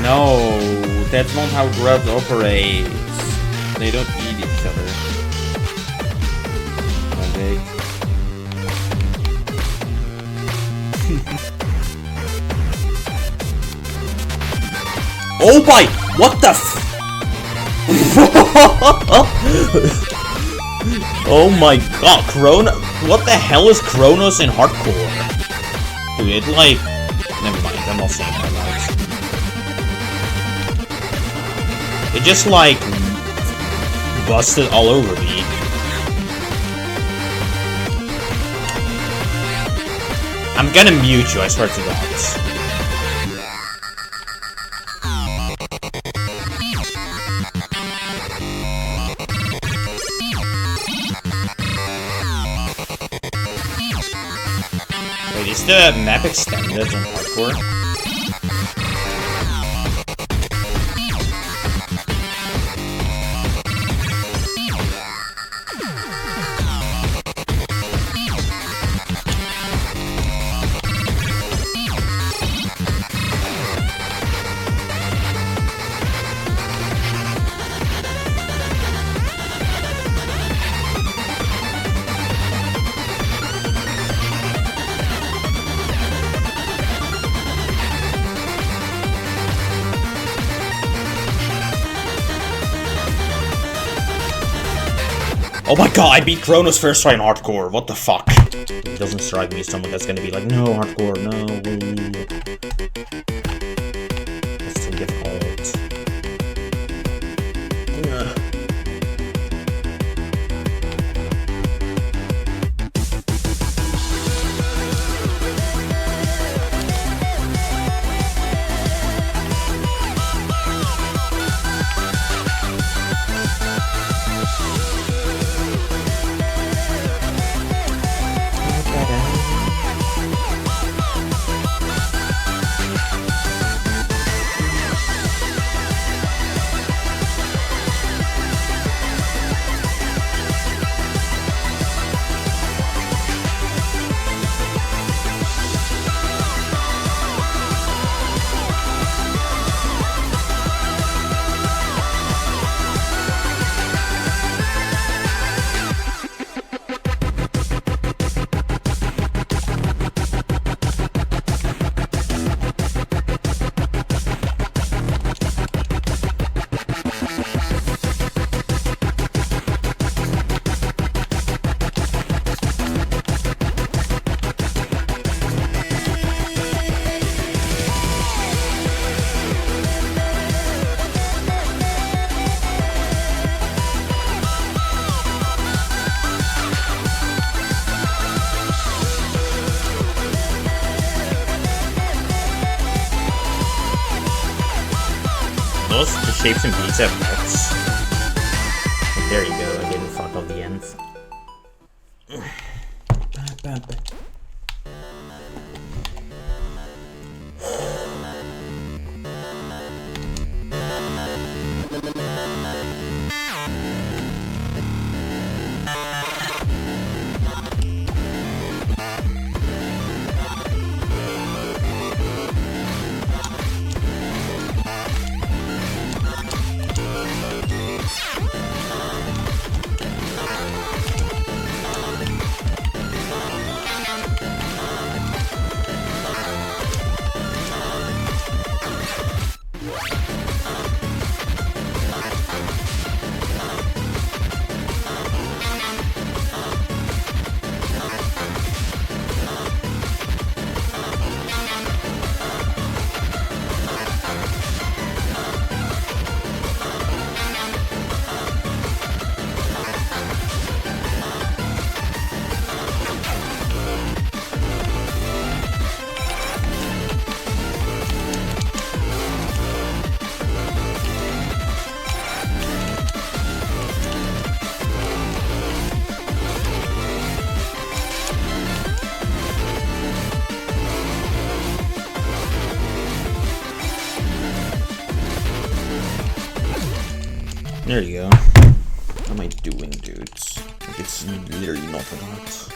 No, that's not how grubs operates. They don't eat each other. Okay. Oh my! What the f- Oh my god, what the hell is Kronos in hardcore? Dude, it like... Never mind, I'm not saying that loud. It just like... busted all over me. I'm gonna mute you, I swear to God. Wait, is the map extended on hardcore? Oh my god, I beat Kronos first try in hardcore, what the fuck? It doesn't strike me as someone that's gonna be like, no, hardcore, no, that's too difficult. Those shapes and beats have nuts. There you go, I didn't fuck up the ends. There you go. What am I doing, dudes? Like, it's literally not an art.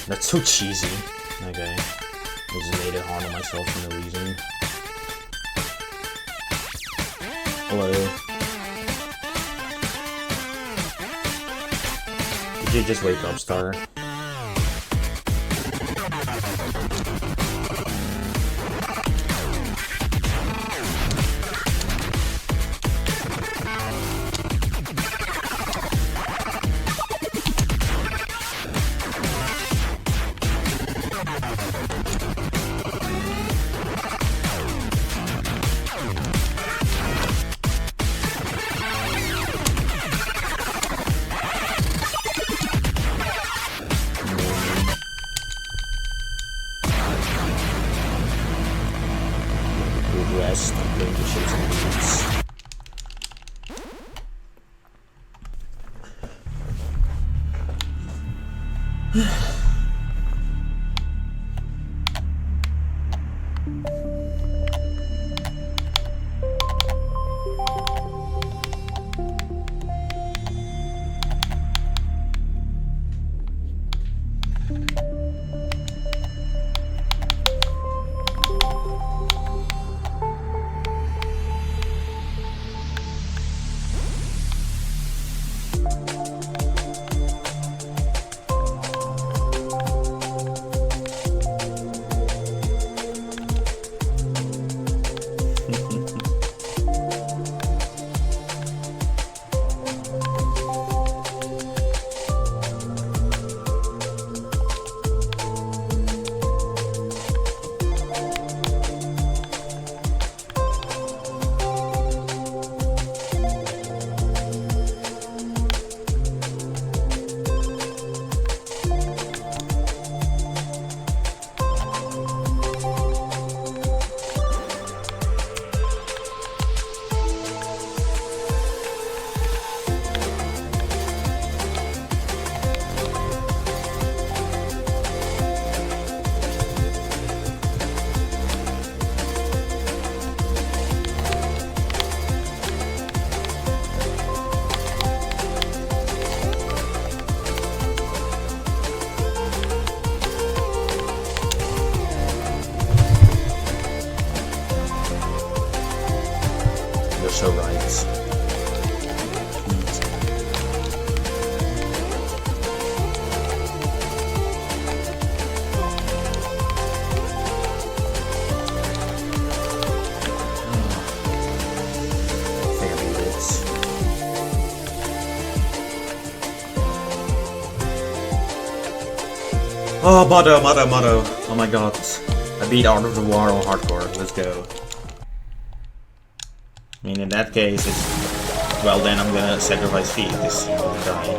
That's so cheesy. Okay. I just made it hard on myself for no reason. Hello. Did you just wake up, Star? Rest. I'm going to show some results. So right. Oh, Motto. Oh my god. I beat Art of the War on hardcore. Let's go. I mean, in that case, it's... Well, then I'm gonna sacrifice feet, because he will die.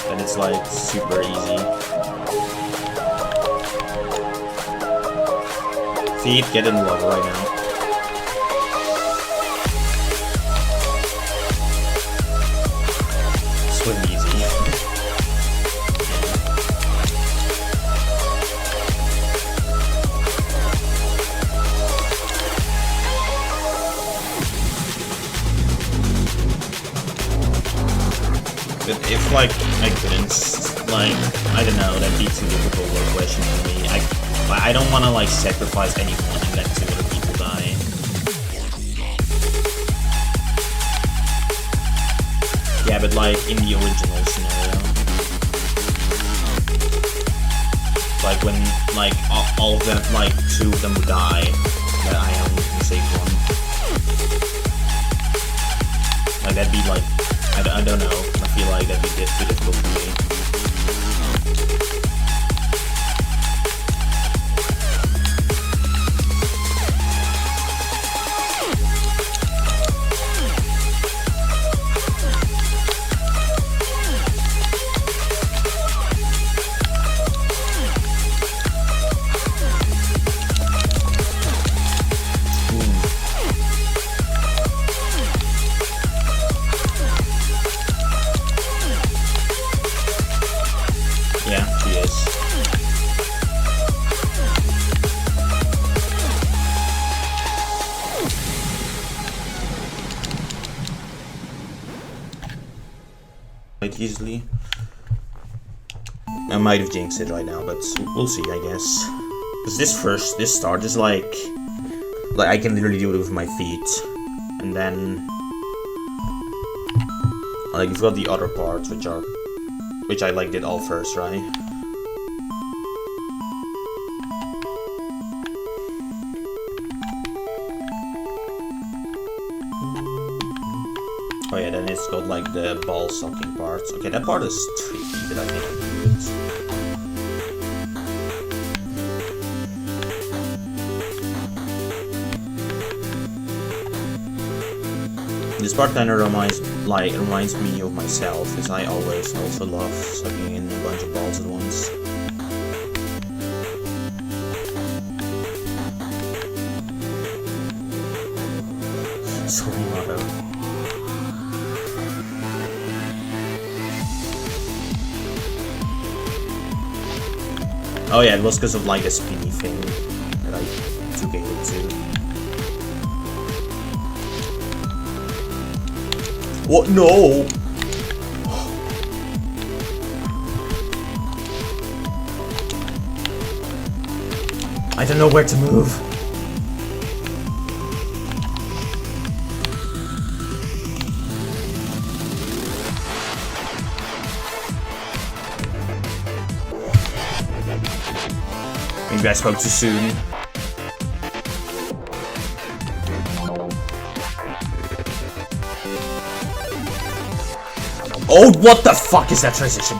And it's like, super easy. Feet, get in love right now. if like I couldn't, like, I don't know, that'd be too difficult of a question for me. I don't want to like sacrifice anyone and let 2 other people die. Yeah, but like in the original scenario, like when like all of them, like 2 of them would die, that I only can save 1. Like that'd be like, I don't know. I feel like that'd be too difficult for me. Quite easily. I might have jinxed it right now, but we'll see, I guess. Because this start is like I can literally do it with my feet, and then like you've got the other parts which I like did all first, right? Oh yeah, then it's got like the ball sucking parts. Okay, that part is tricky, but I think I can do it. This part kind of reminds me of myself, because I always also love sucking in a bunch of balls at once. Sorry, Motto. Oh yeah, it was because of like a spinny thing that I took it to. What? No! I don't know where to move. Maybe I spoke too soon. Oh, what the fuck is that transition?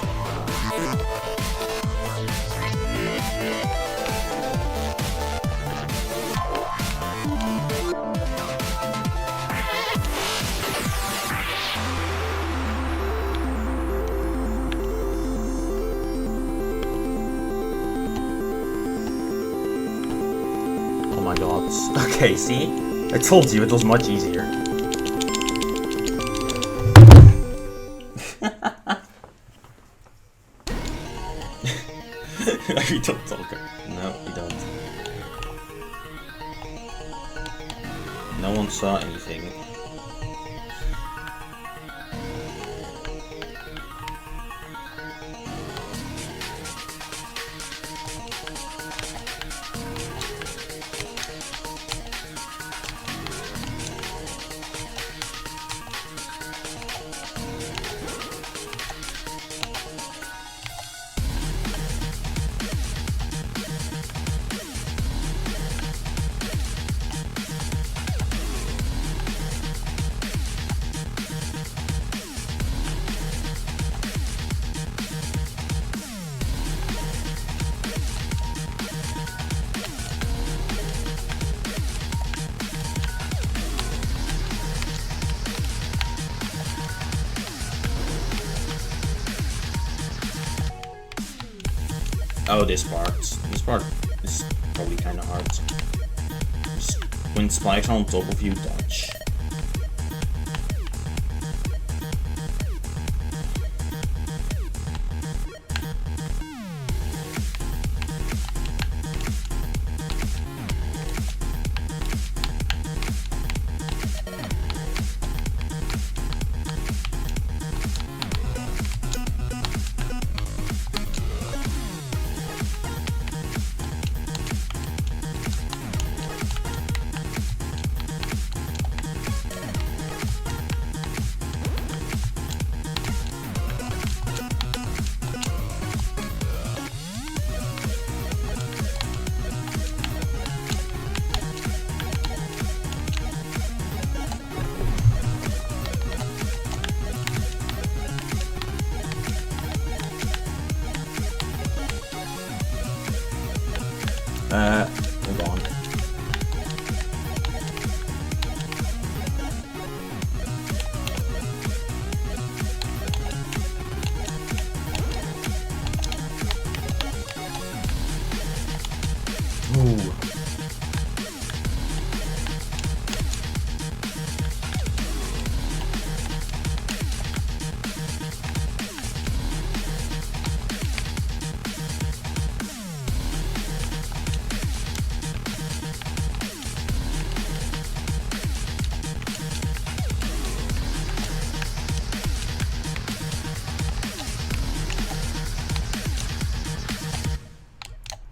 Oh my god. Okay, see? I told you it was much easier. We don't talk. No, we don't. No one saw anything. Oh, this part. This part is probably kind of hard. Just when spikes are on top of you, dodge.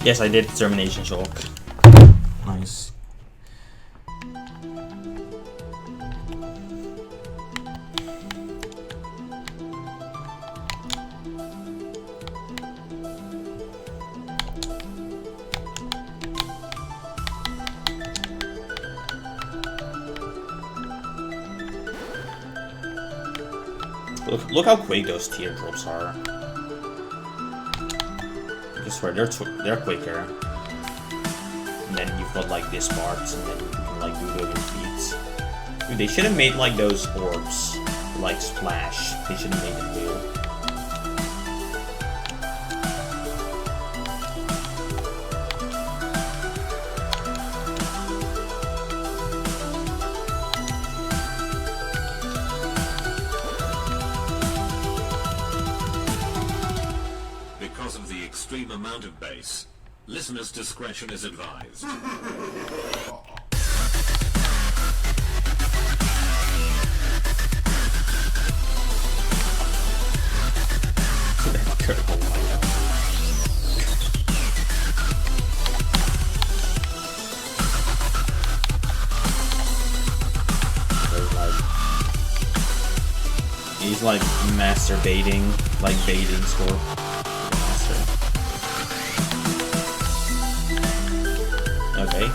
Yes, I did Determination Shock. Nice. Look how quick those teardrops are. I swear they're quicker. And then you've got like this part, and then you can like do the other feats. Dude, they should have made like those orbs like splash. They should have made it real. Because of the extreme amount of bass, listeners' discretion is advised. He's like masturbating, like baiting Scorp. Okay.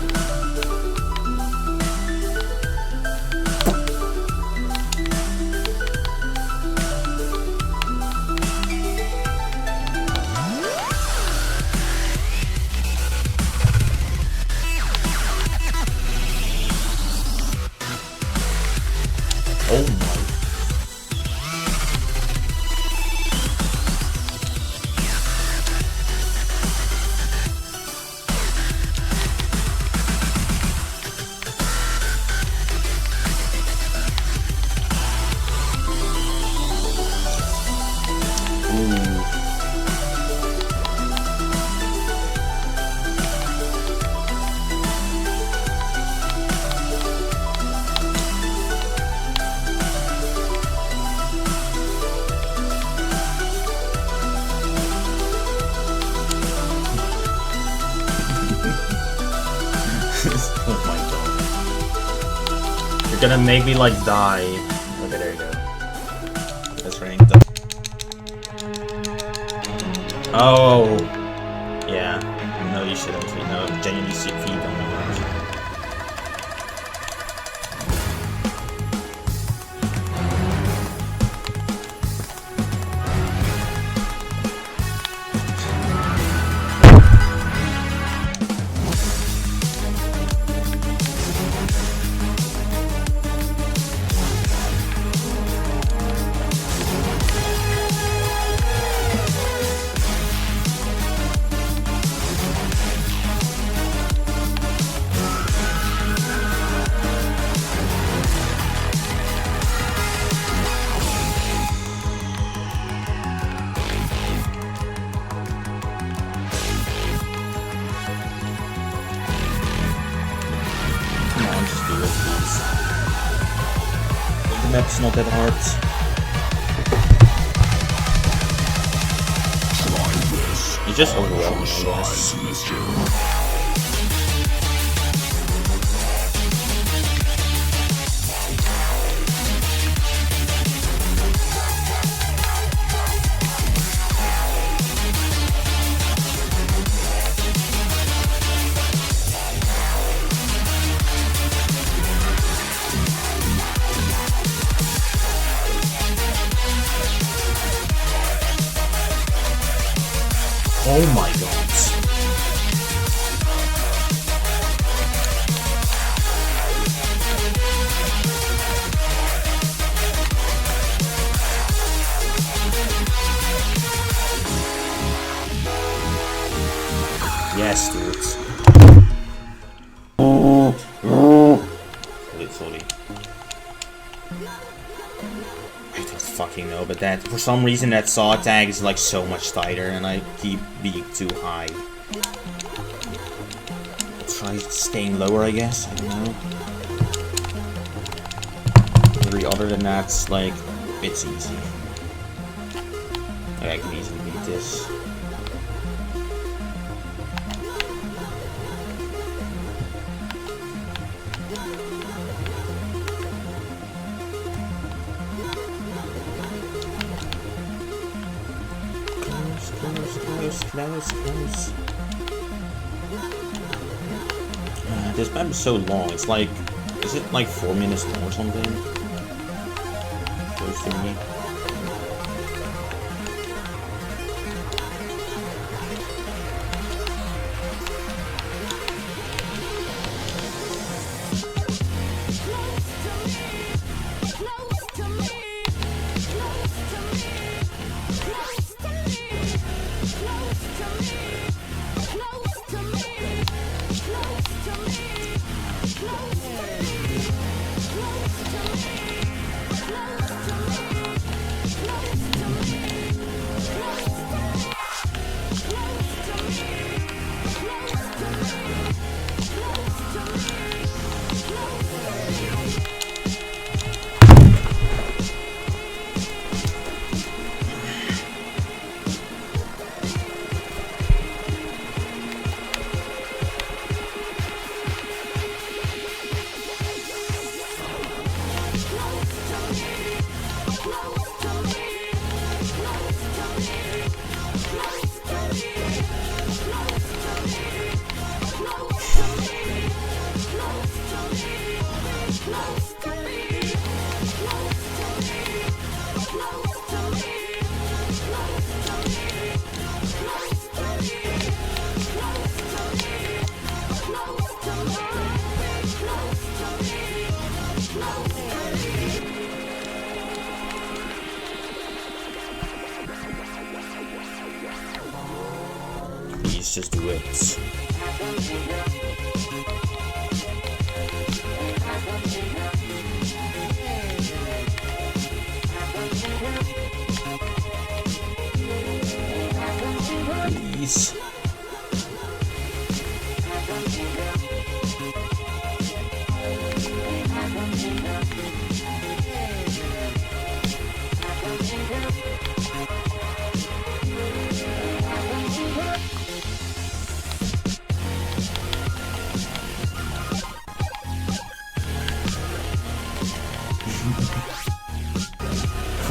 Oh my. Oh my god. You're gonna make me like die. Okay, there you go. That's ranked up. Oh! Yeah. No, you shouldn't. No, genuinely feed on the ground. The map's not that hard. It's just overwhelming, I guess. Oh my god. Yes, dude. Sorry. I don't fucking know, but that for some reason that saw tag is like so much tighter, and I keep being too high. I'll try staying lower, I guess. I don't know. Other than that, it's like it's easy. I can easily beat this. close. This map is so long. It's like, is it like 4 minutes long or something? Close to me. Please just do it. Please.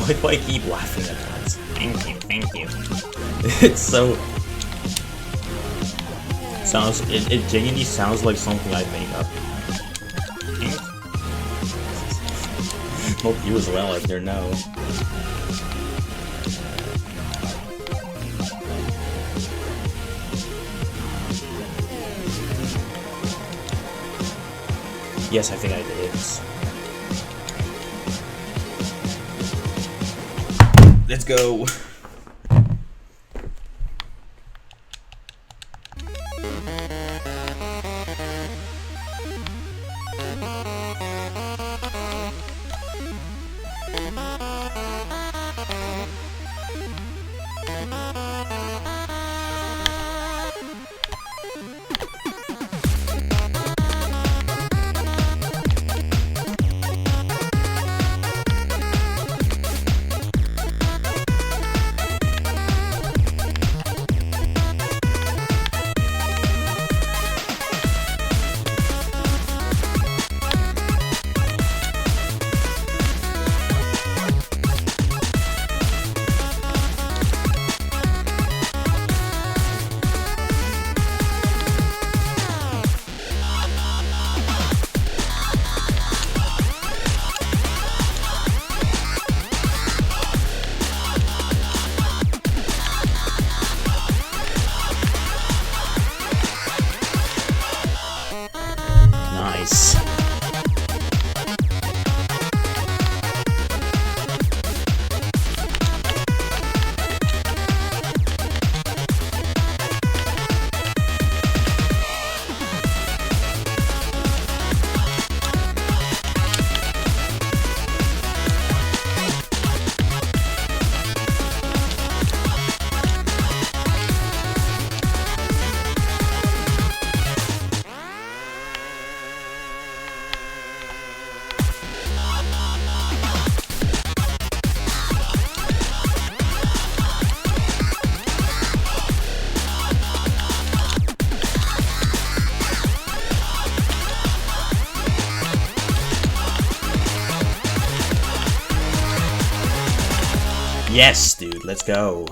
Why do I keep laughing at that? Thank you. It's so... It genuinely sounds like something I'd make up. Hope you as well, if there no. Yes, I think I did it. Let's go. Nice. Yes, dude, let's go.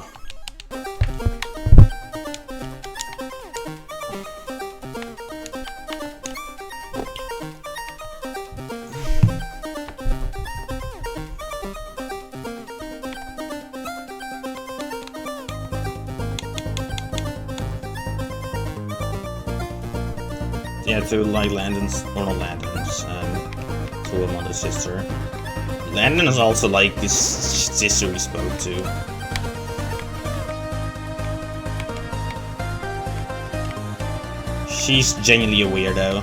Yeah, to like Landon's, or not Landon's, to him on the sister. Landon is also like this sister we spoke to. She's genuinely a weirdo.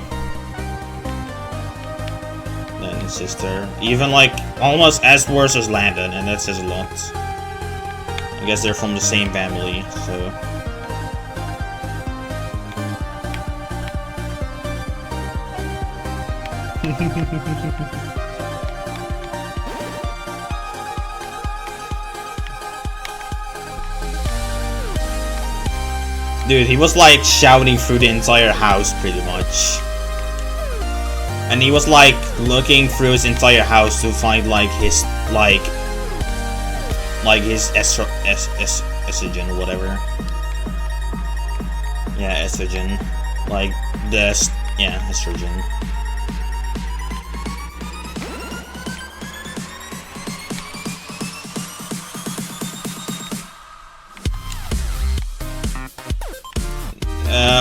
Landon's sister. Even like almost as worse as Landon, and that says a lot. I guess they're from the same family, so. Dude, he was like shouting through the entire house pretty much. And he was like looking through his entire house to find like his his estrogen or whatever. Yeah, estrogen. Like the estrogen.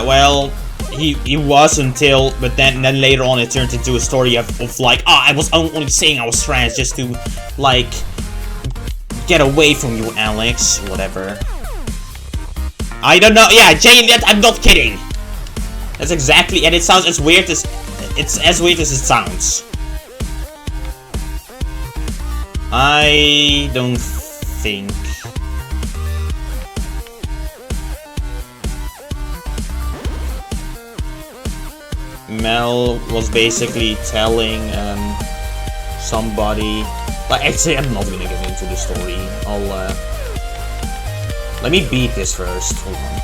Well, he was until, but then later on it turned into a story of like, I was only saying I was trans just to, like, get away from you, Alex, whatever. I don't know, yeah, Jane, I'm not kidding. That's exactly, and it sounds as weird as, it's as weird as it sounds. I don't think. Mel was basically telling somebody, like, actually I'm not gonna get into the story. I'll let me beat this first. Hold on.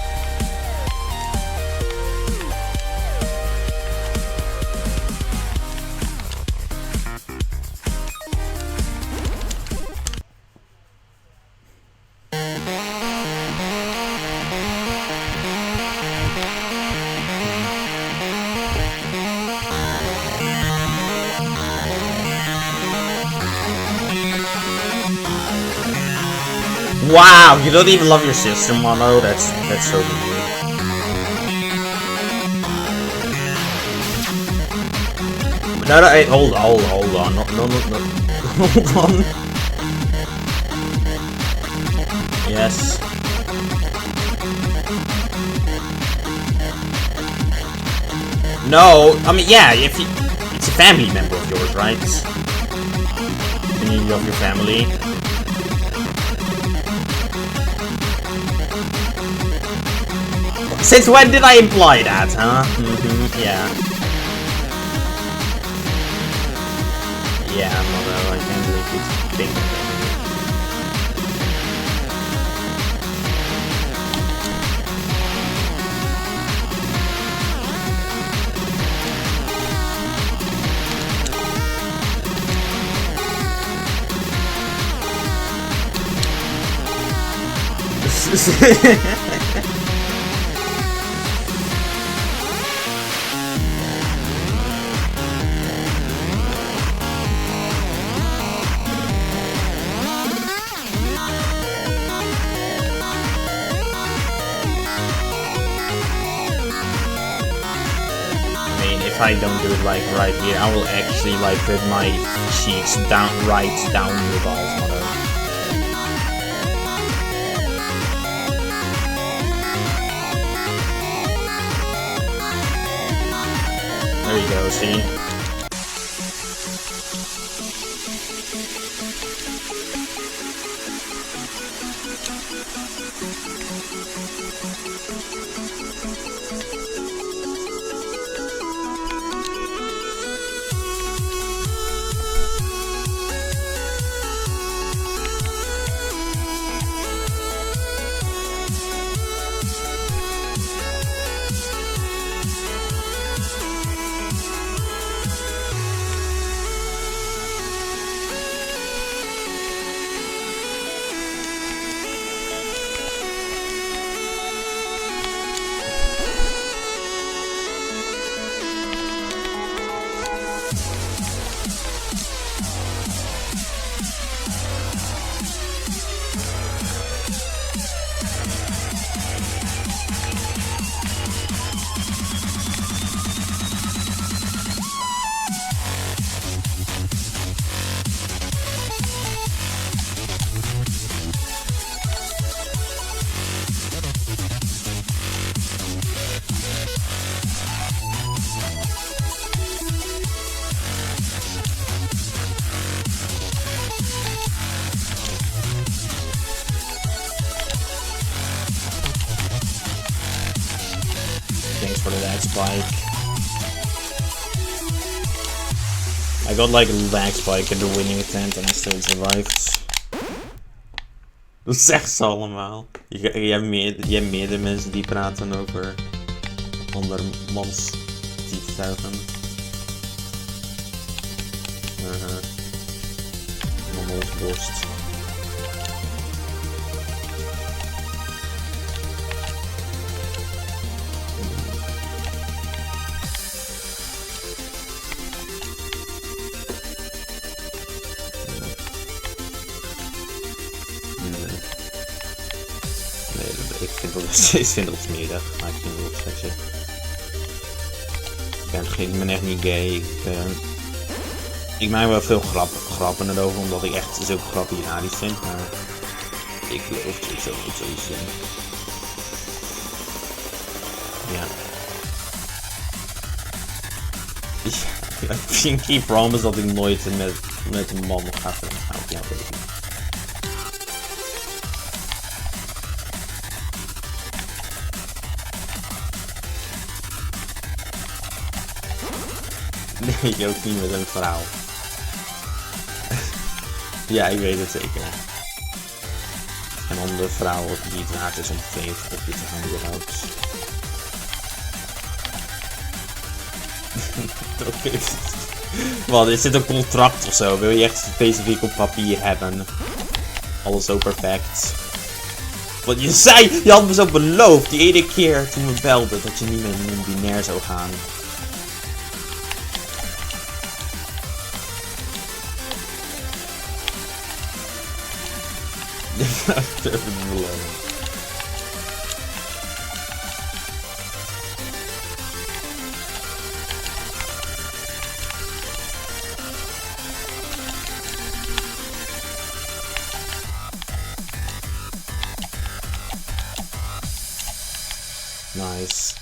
Wow, you don't even love your sister, Mono? That's so weird. No, hey, hold on. No. Hold on. Yes. No, I mean, yeah, if you, it's a family member of yours, right? You love your family. Since when did I imply that, huh? Yeah. Yeah, Mono, I can't really think of it. If I don't do it like right here, I will actually like put my cheeks down your balls, Mother. There you go, see? spike. I got like a lag spike in the winning attempt and I still survived. Dat zegt ze allemaal. Je hebt meerdere mensen die praten over andermans typtuigen. Andermans borst. Ik vind het smerig, maar ik vind het wel sexy. Ik ben echt niet gay. Ik maak wel veel grappen erover, omdat ik echt zulke grappen hilarisch vind, maar ik geloof het zo niet zoiets in. Ja. Pinky promise dat ik nooit met een man ga gaan. Ja, weet ik niet. Nee, ook niet met een vrouw. Ja, ik weet het zeker. En dan de vrouw die het waard is om 2 kopje te gaan überhaupt. Oké. Wat, is dit een contract of zo? Wil je echt specifiek op papier hebben? Alles zo perfect. Want je zei, je had me zo beloofd die ene keer toen we belden dat je niet met een binair zou gaan. Nice.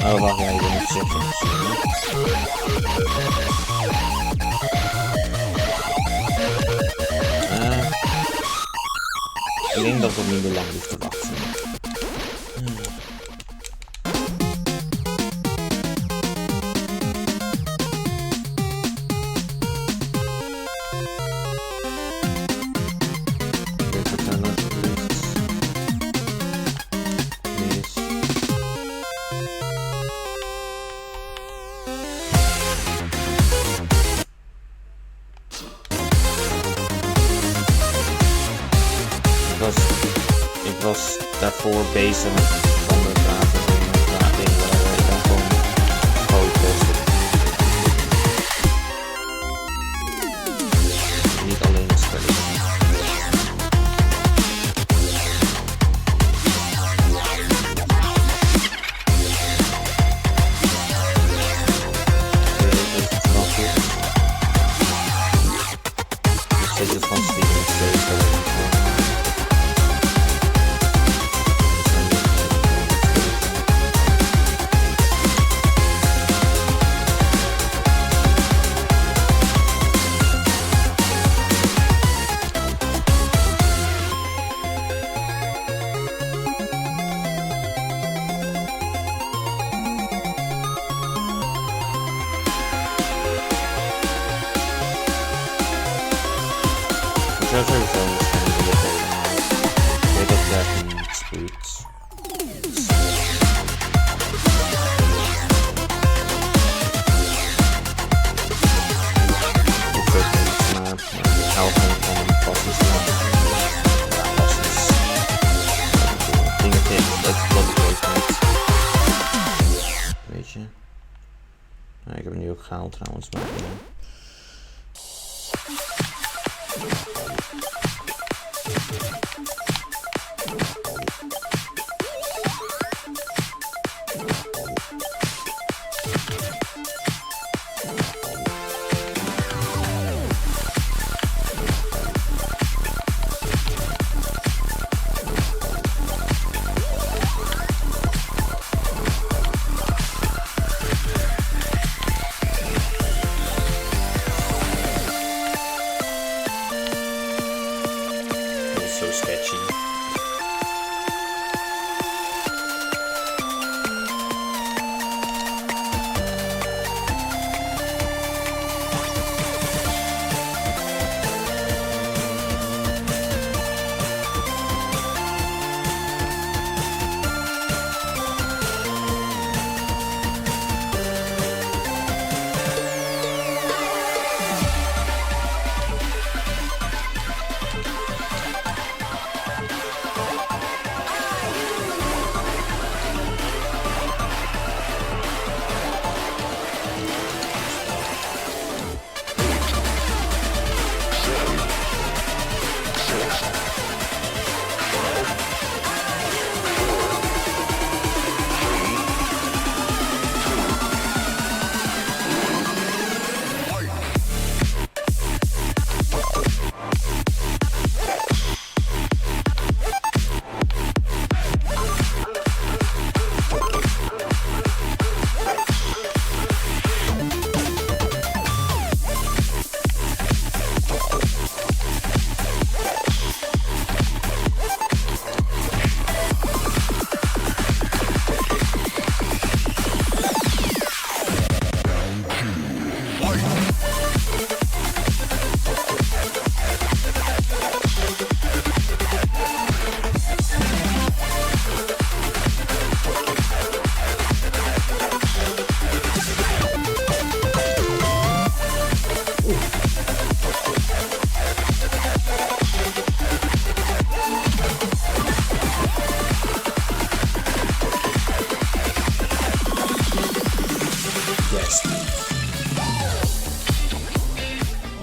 Oh, wacht, ja, ik ben niet zeker. Ik denk dat we niet meer lang hoeft te wachten. Ik was daarvoor bezig met andere praten en praten en whatever. Ik ben gewoon testen. Niet alleen het spelletje. Treasure is always going to be a favorite. They got that in boots. It's okay, it's not health and process left. Weet je. Nou, ik heb hem nu ook gehaald trouwens. Maar, ja. So sketchy.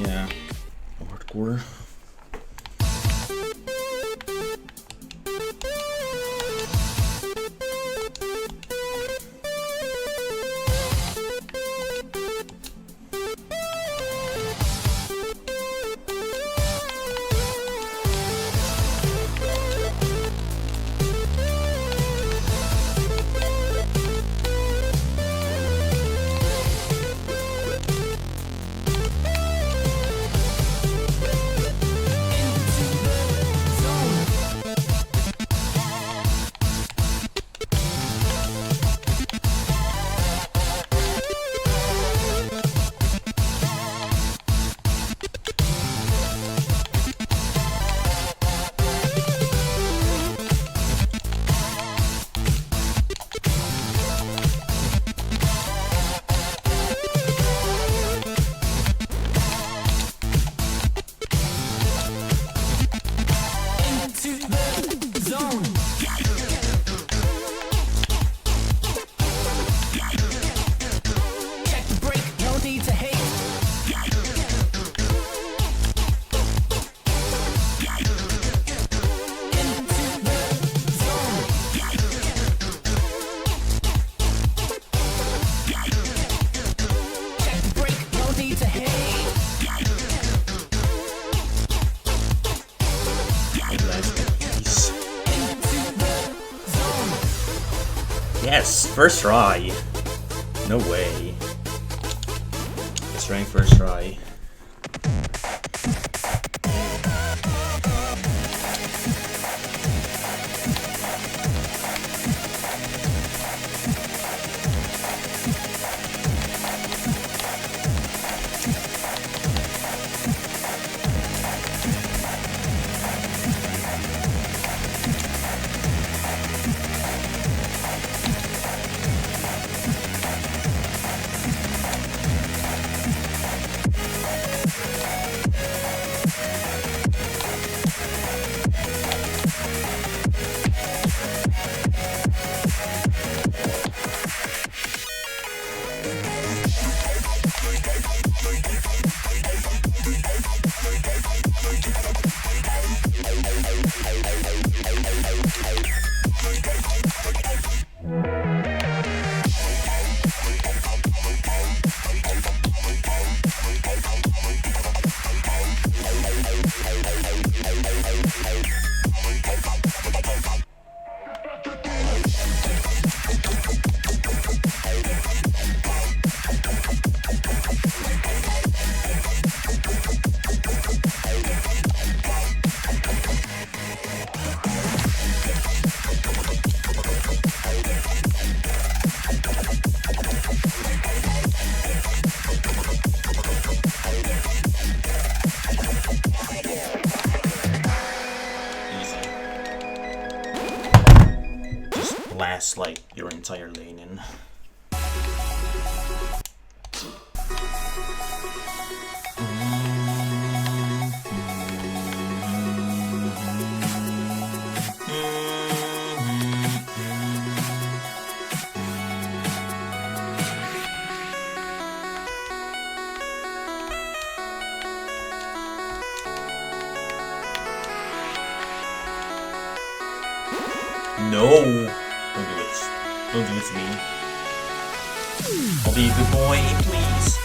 Yeah, hardcore. Yes, first try. No way. It's ranked first try. blast like your entire lane in. No! Don't do it. Don't do it to me. I'll be a good boy, please.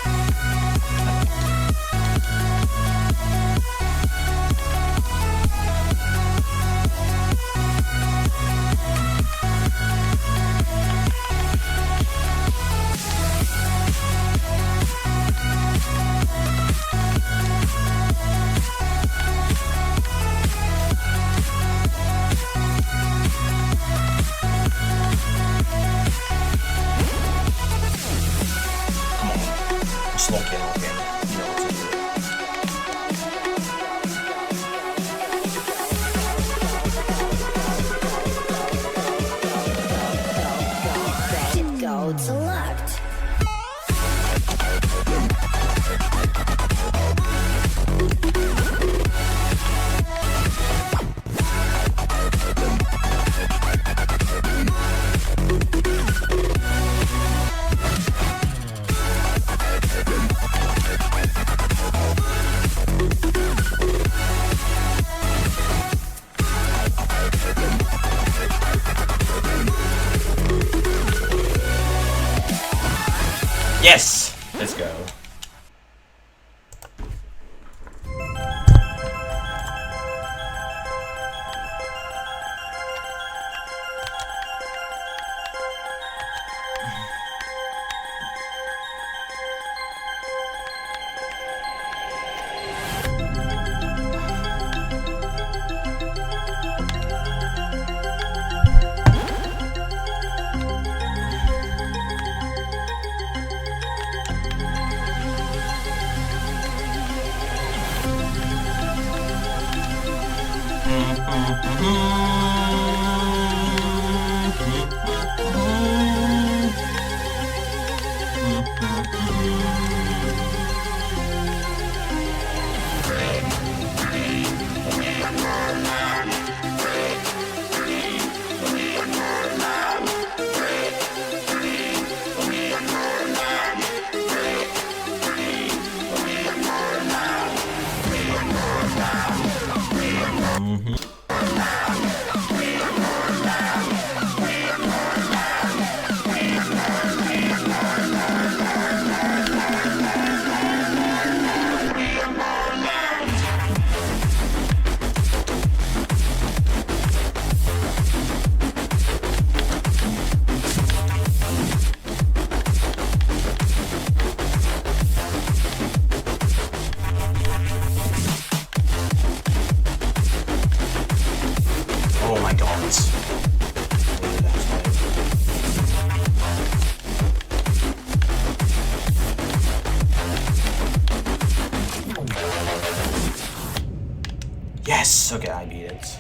Slow kill again. You know what to do. Go to locked. Yes! Let's go. Oh my god. Yes! Okay, I beat it.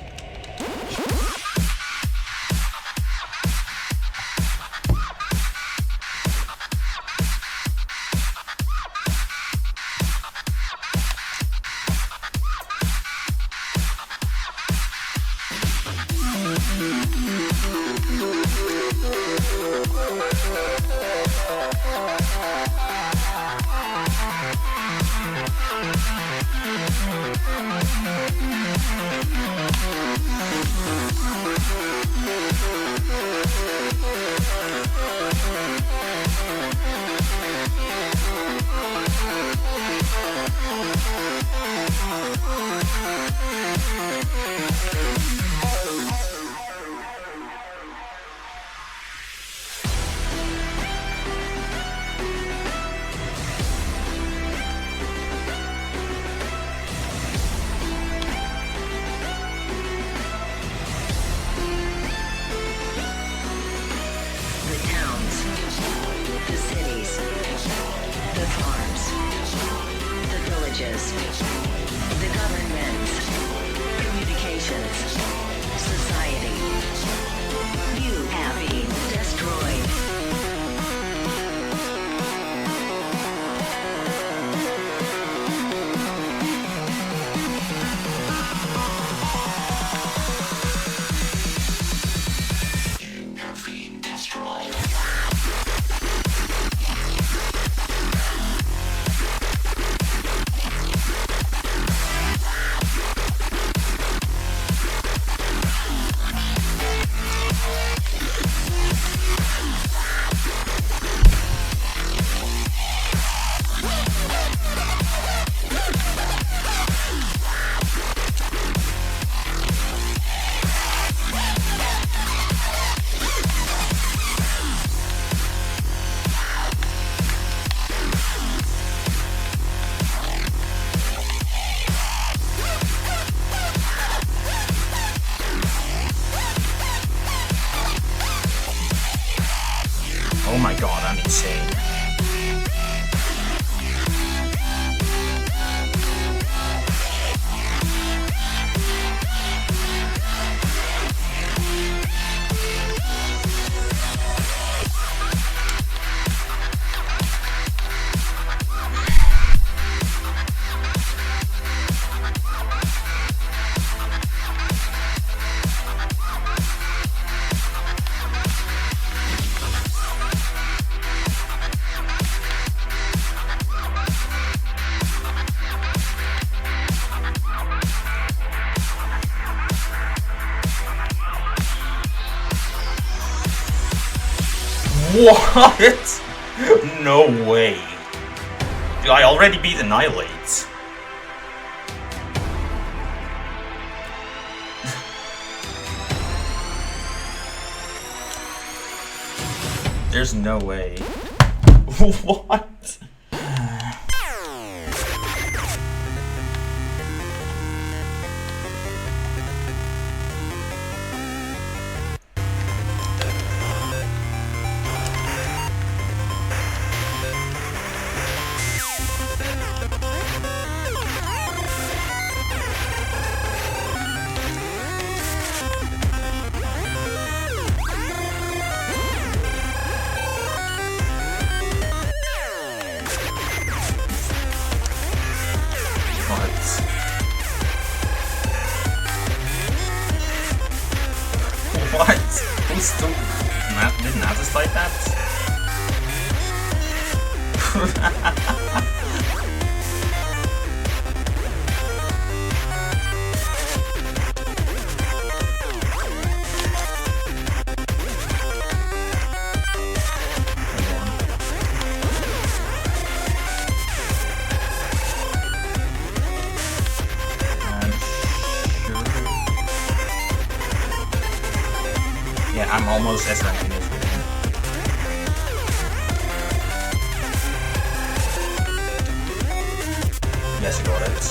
the government, communications, society. You have Oh my god, I'm insane. What? No way. Dude, I already beat Annihilate. There's no way. What? What? Who's still... Did Natas like that? Yeah, I'm almost as ranking as we can. Yes, you got it.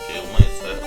Kill myself.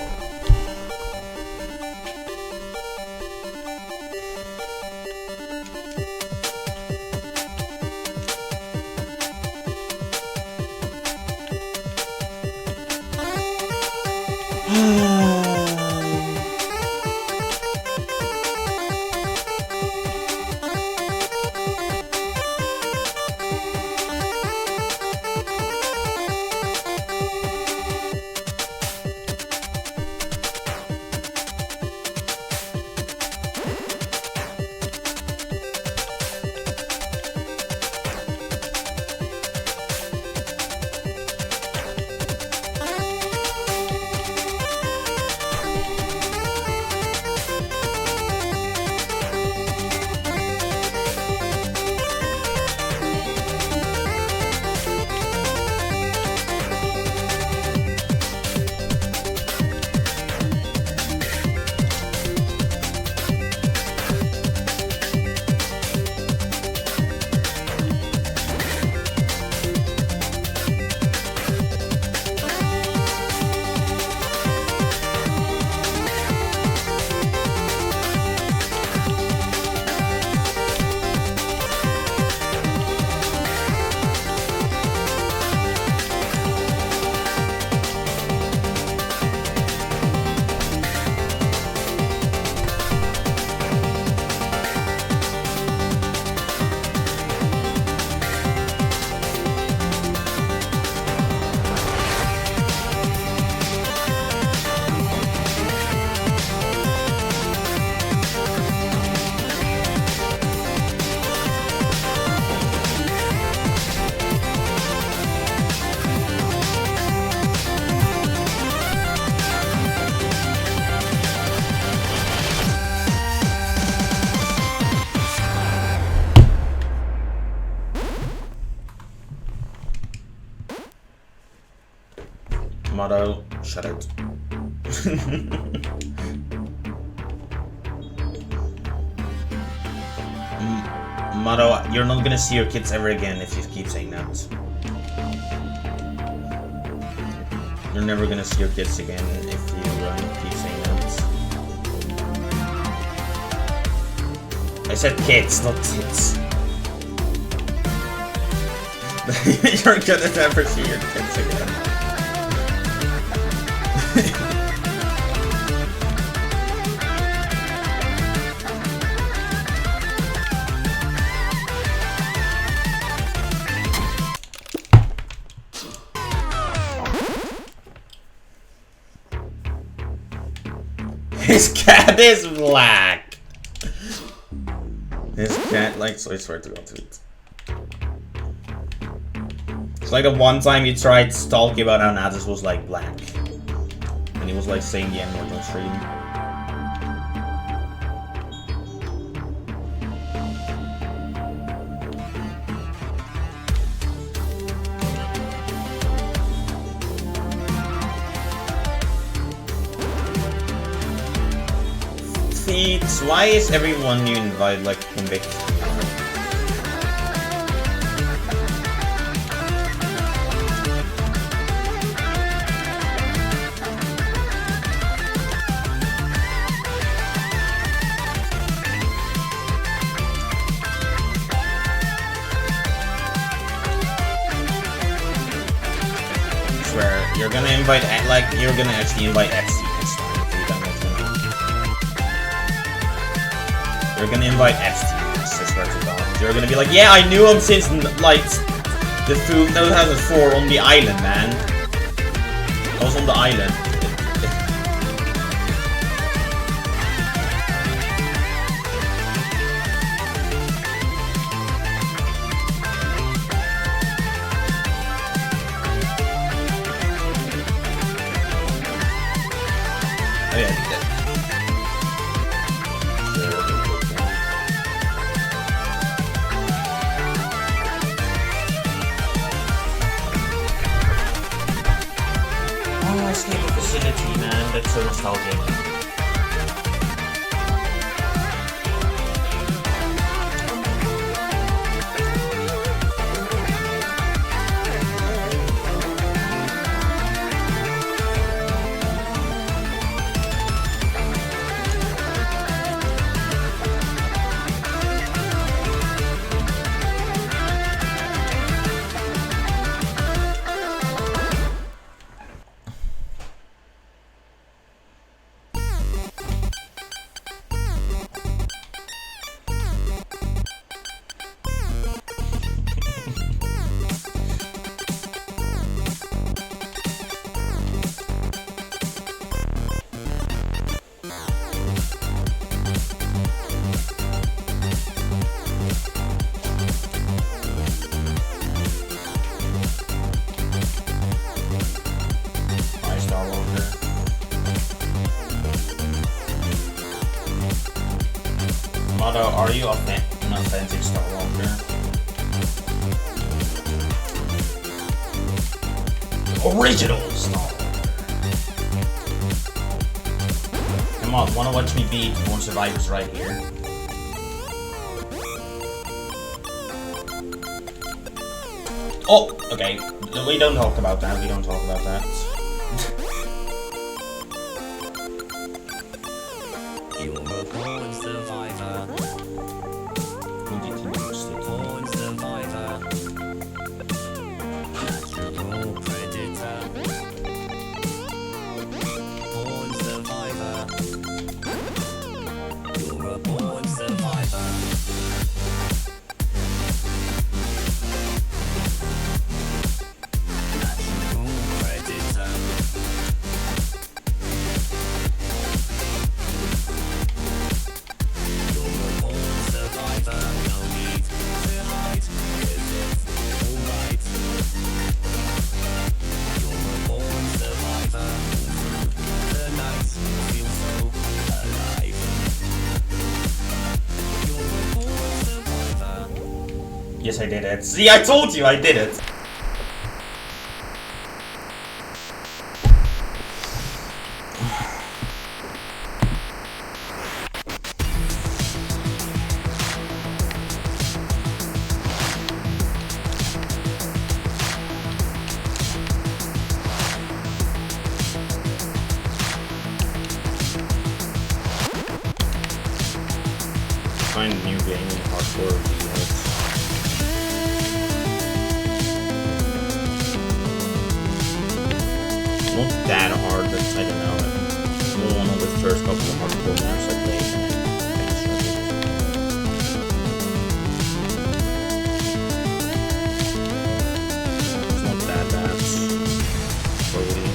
Motto, shut it. Motto, you're not gonna see your kids ever again if you keep saying that. You're never gonna see your kids again if you keep saying that. I said kids, not tits. You're gonna never see your kids again. His cat is black. His cat likes. I swear to God, tweet. It's like the one time he tried talking about how Natas was like black, and he was like saying the N-word on stream. Why is everyone you invite like convicted? I swear, you're gonna invite, like, you're gonna actually invite Epstein next time. You're gonna invite Epstein, I swear to God. You're gonna be like, yeah, I knew him since, like, the 2004 on the island, man. I was on the island. Oh yeah, he did. Man, that's so nostalgic. Are you an authentic Star Walker? Original Star Walker. Come on, wanna watch me beat Born Survivors right here? Oh, okay. We don't talk about that. We don't talk about that. You're a born survivor. Born survivor. Natural predator. Born survivor. You're a born survivor. Natural predator. Yes, I did it. See, I told you I did it. find a new game in hardcore units. Not that hard, but I don't know. One of the first couple of hardcore maps I played, and I struggled. It's not that bad. Probably.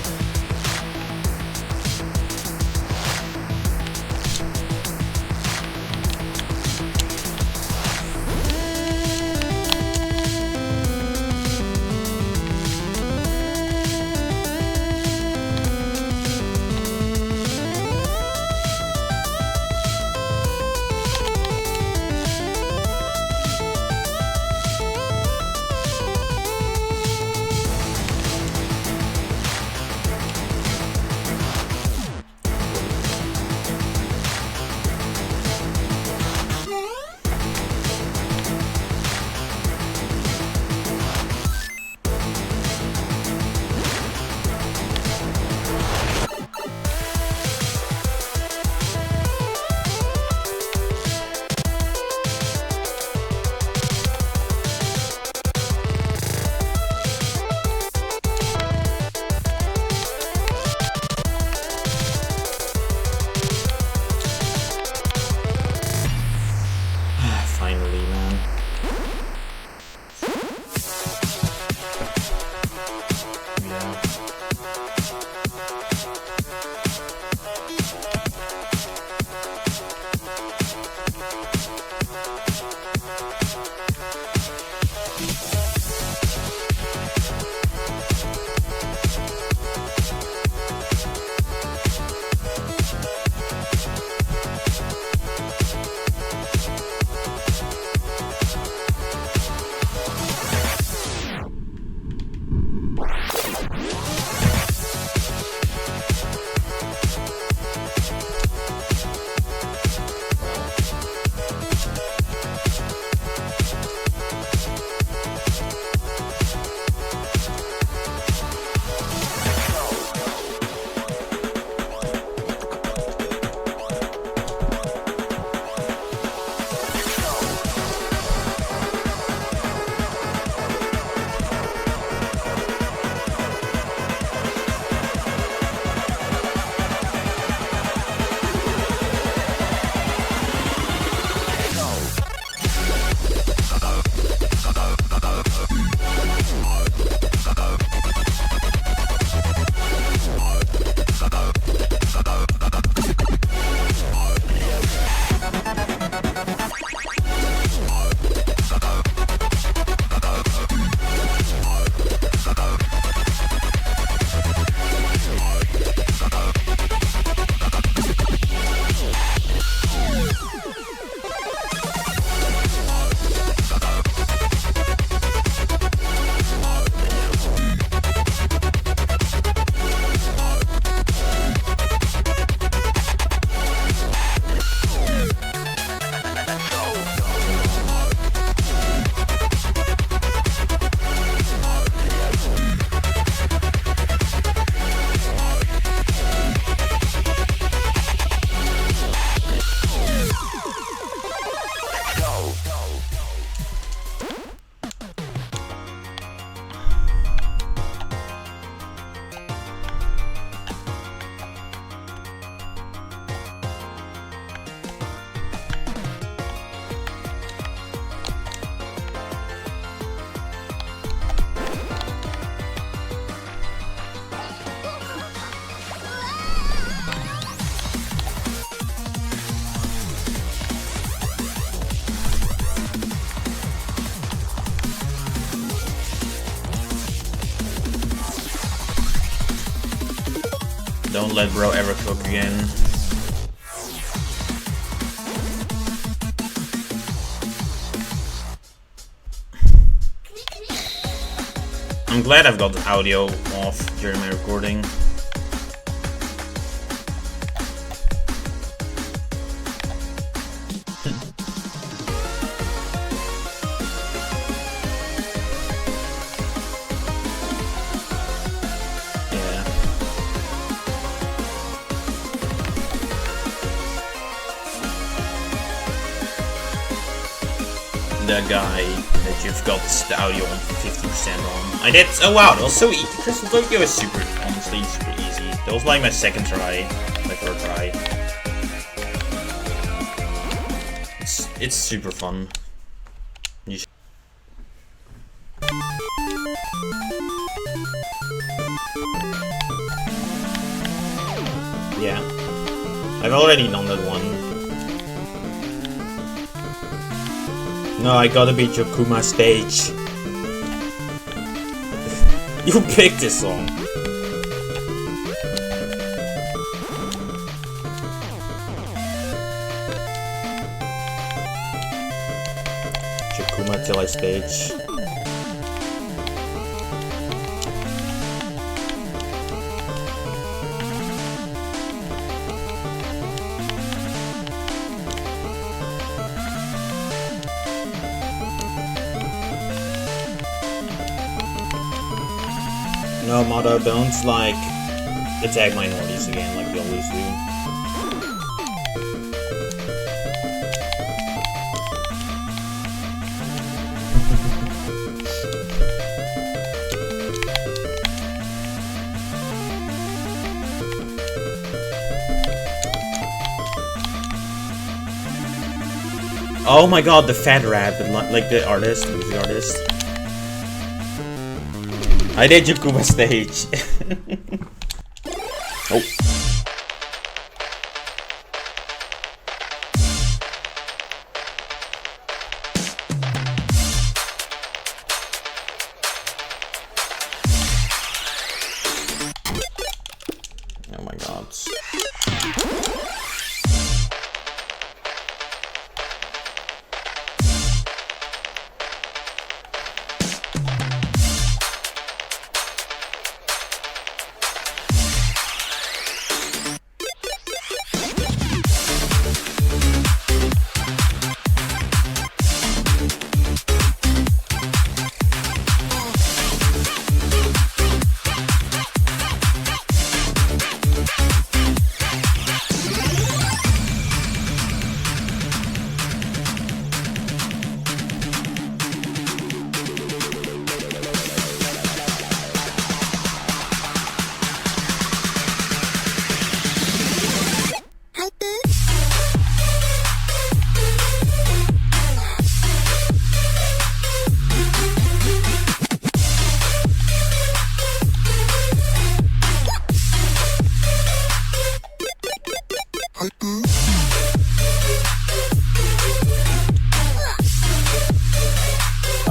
Finally, man. Yeah. Don't let bro ever cook again. I'm glad I've got the audio off during my recording. the guy that you've got the audio on for 50% on. I did. Oh wow, that was so easy. Crystal Tokyo is super, honestly, super easy. That was like my second try, my third try. It's super fun. Yeah, I've already done that one. No, I gotta beat Yokuma stage. You picked this song. Yokuma till I stage. No, Motto, don't, like, attack minorities again like you always do. Oh my god, the fat rat, like the artist, the music artist. I did Yokuma stage. Oh. Oh my god.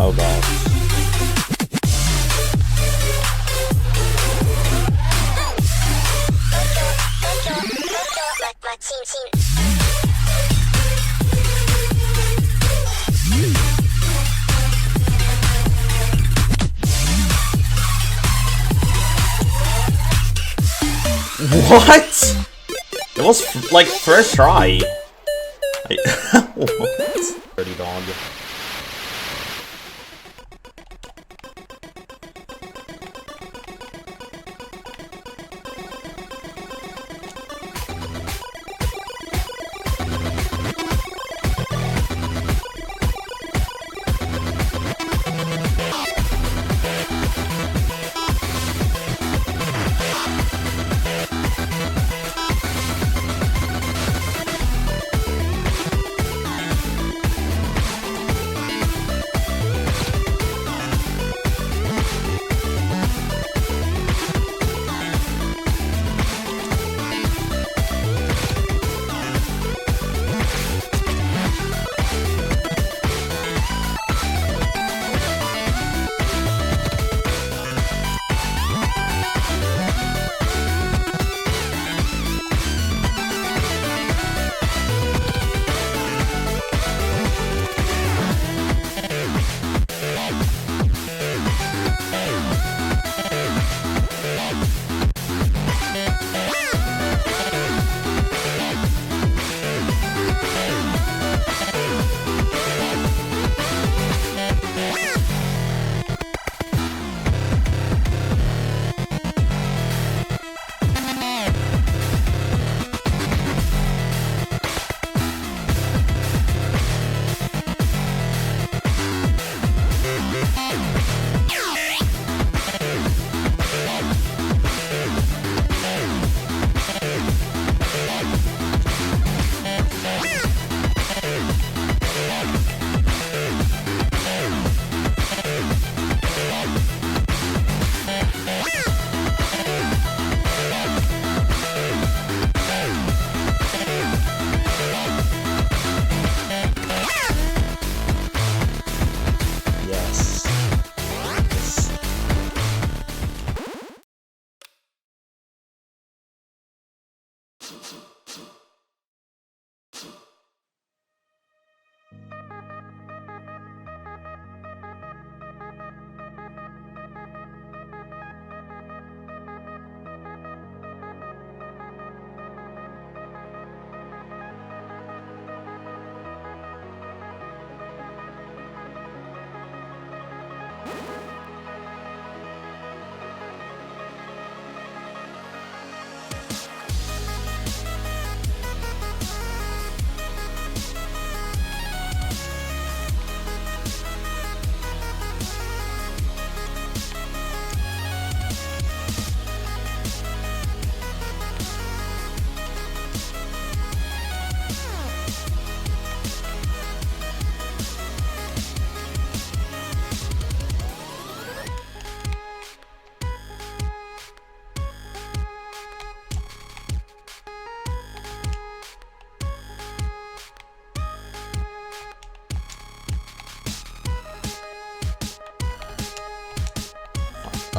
Oh god. What? It was like first try. What? Dirty dog.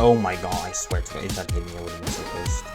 Oh my god, I swear to God, if that hit me, I would have been so pissed.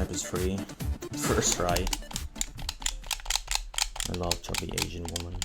map is free. First try. I love chubby Asian woman.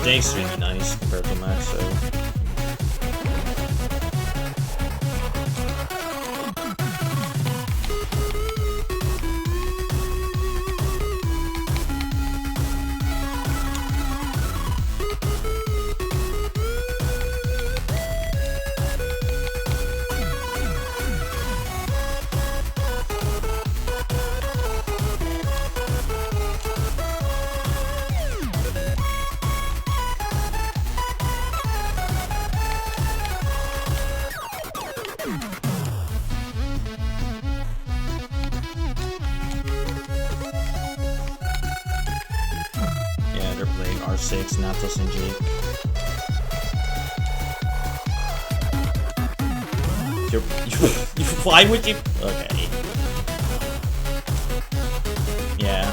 It's extremely nice compared to Max, so. R6, Natas, and Jake. Why would you? Okay. Yeah.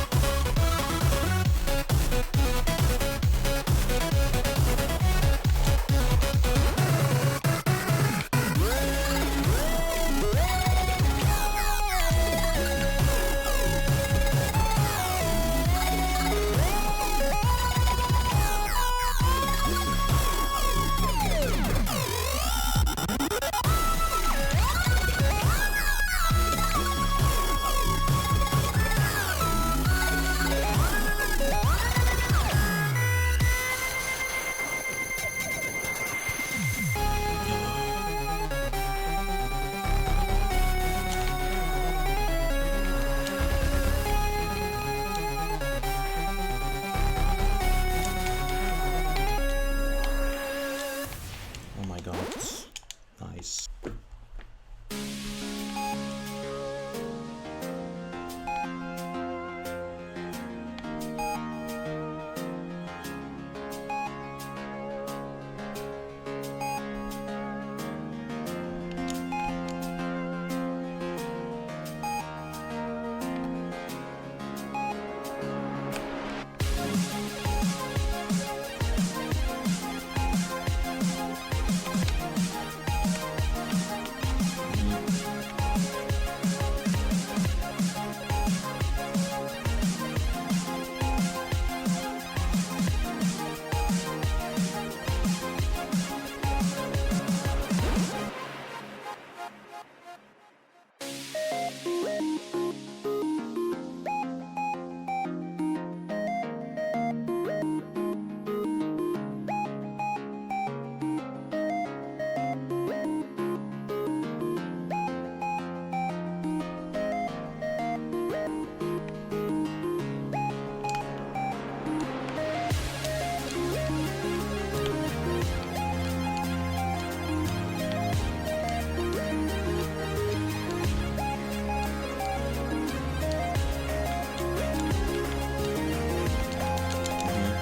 Nice.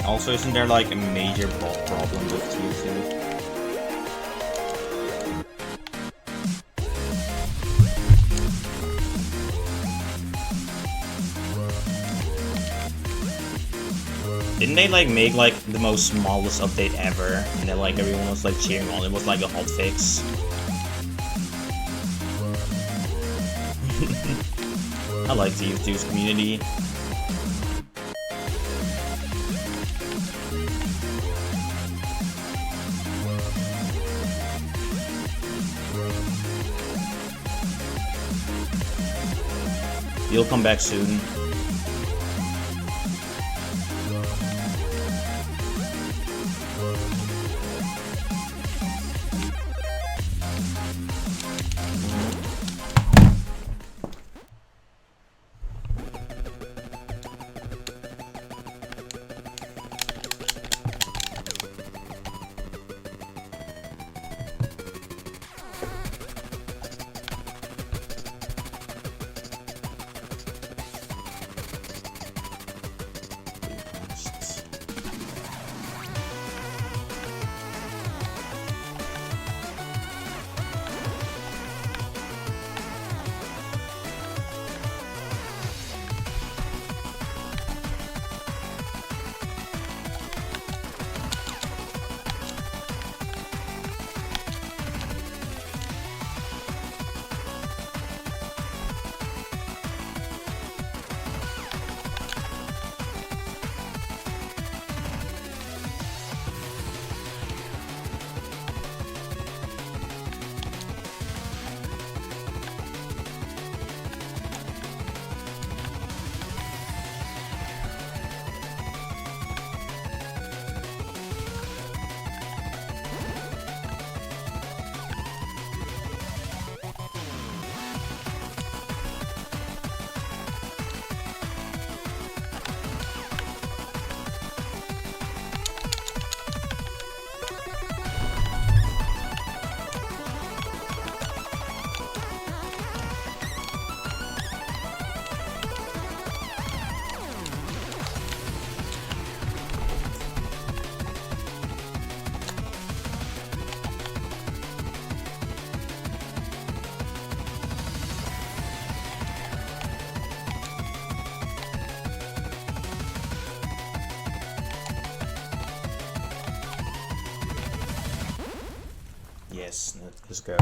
Also, isn't there like a major bot problem with TCC? Didn't they like make like the most smallest update ever, and then like everyone was like cheering on? It was like a hot fix. I like TF2's community. You'll come back soon. Yes, let's go.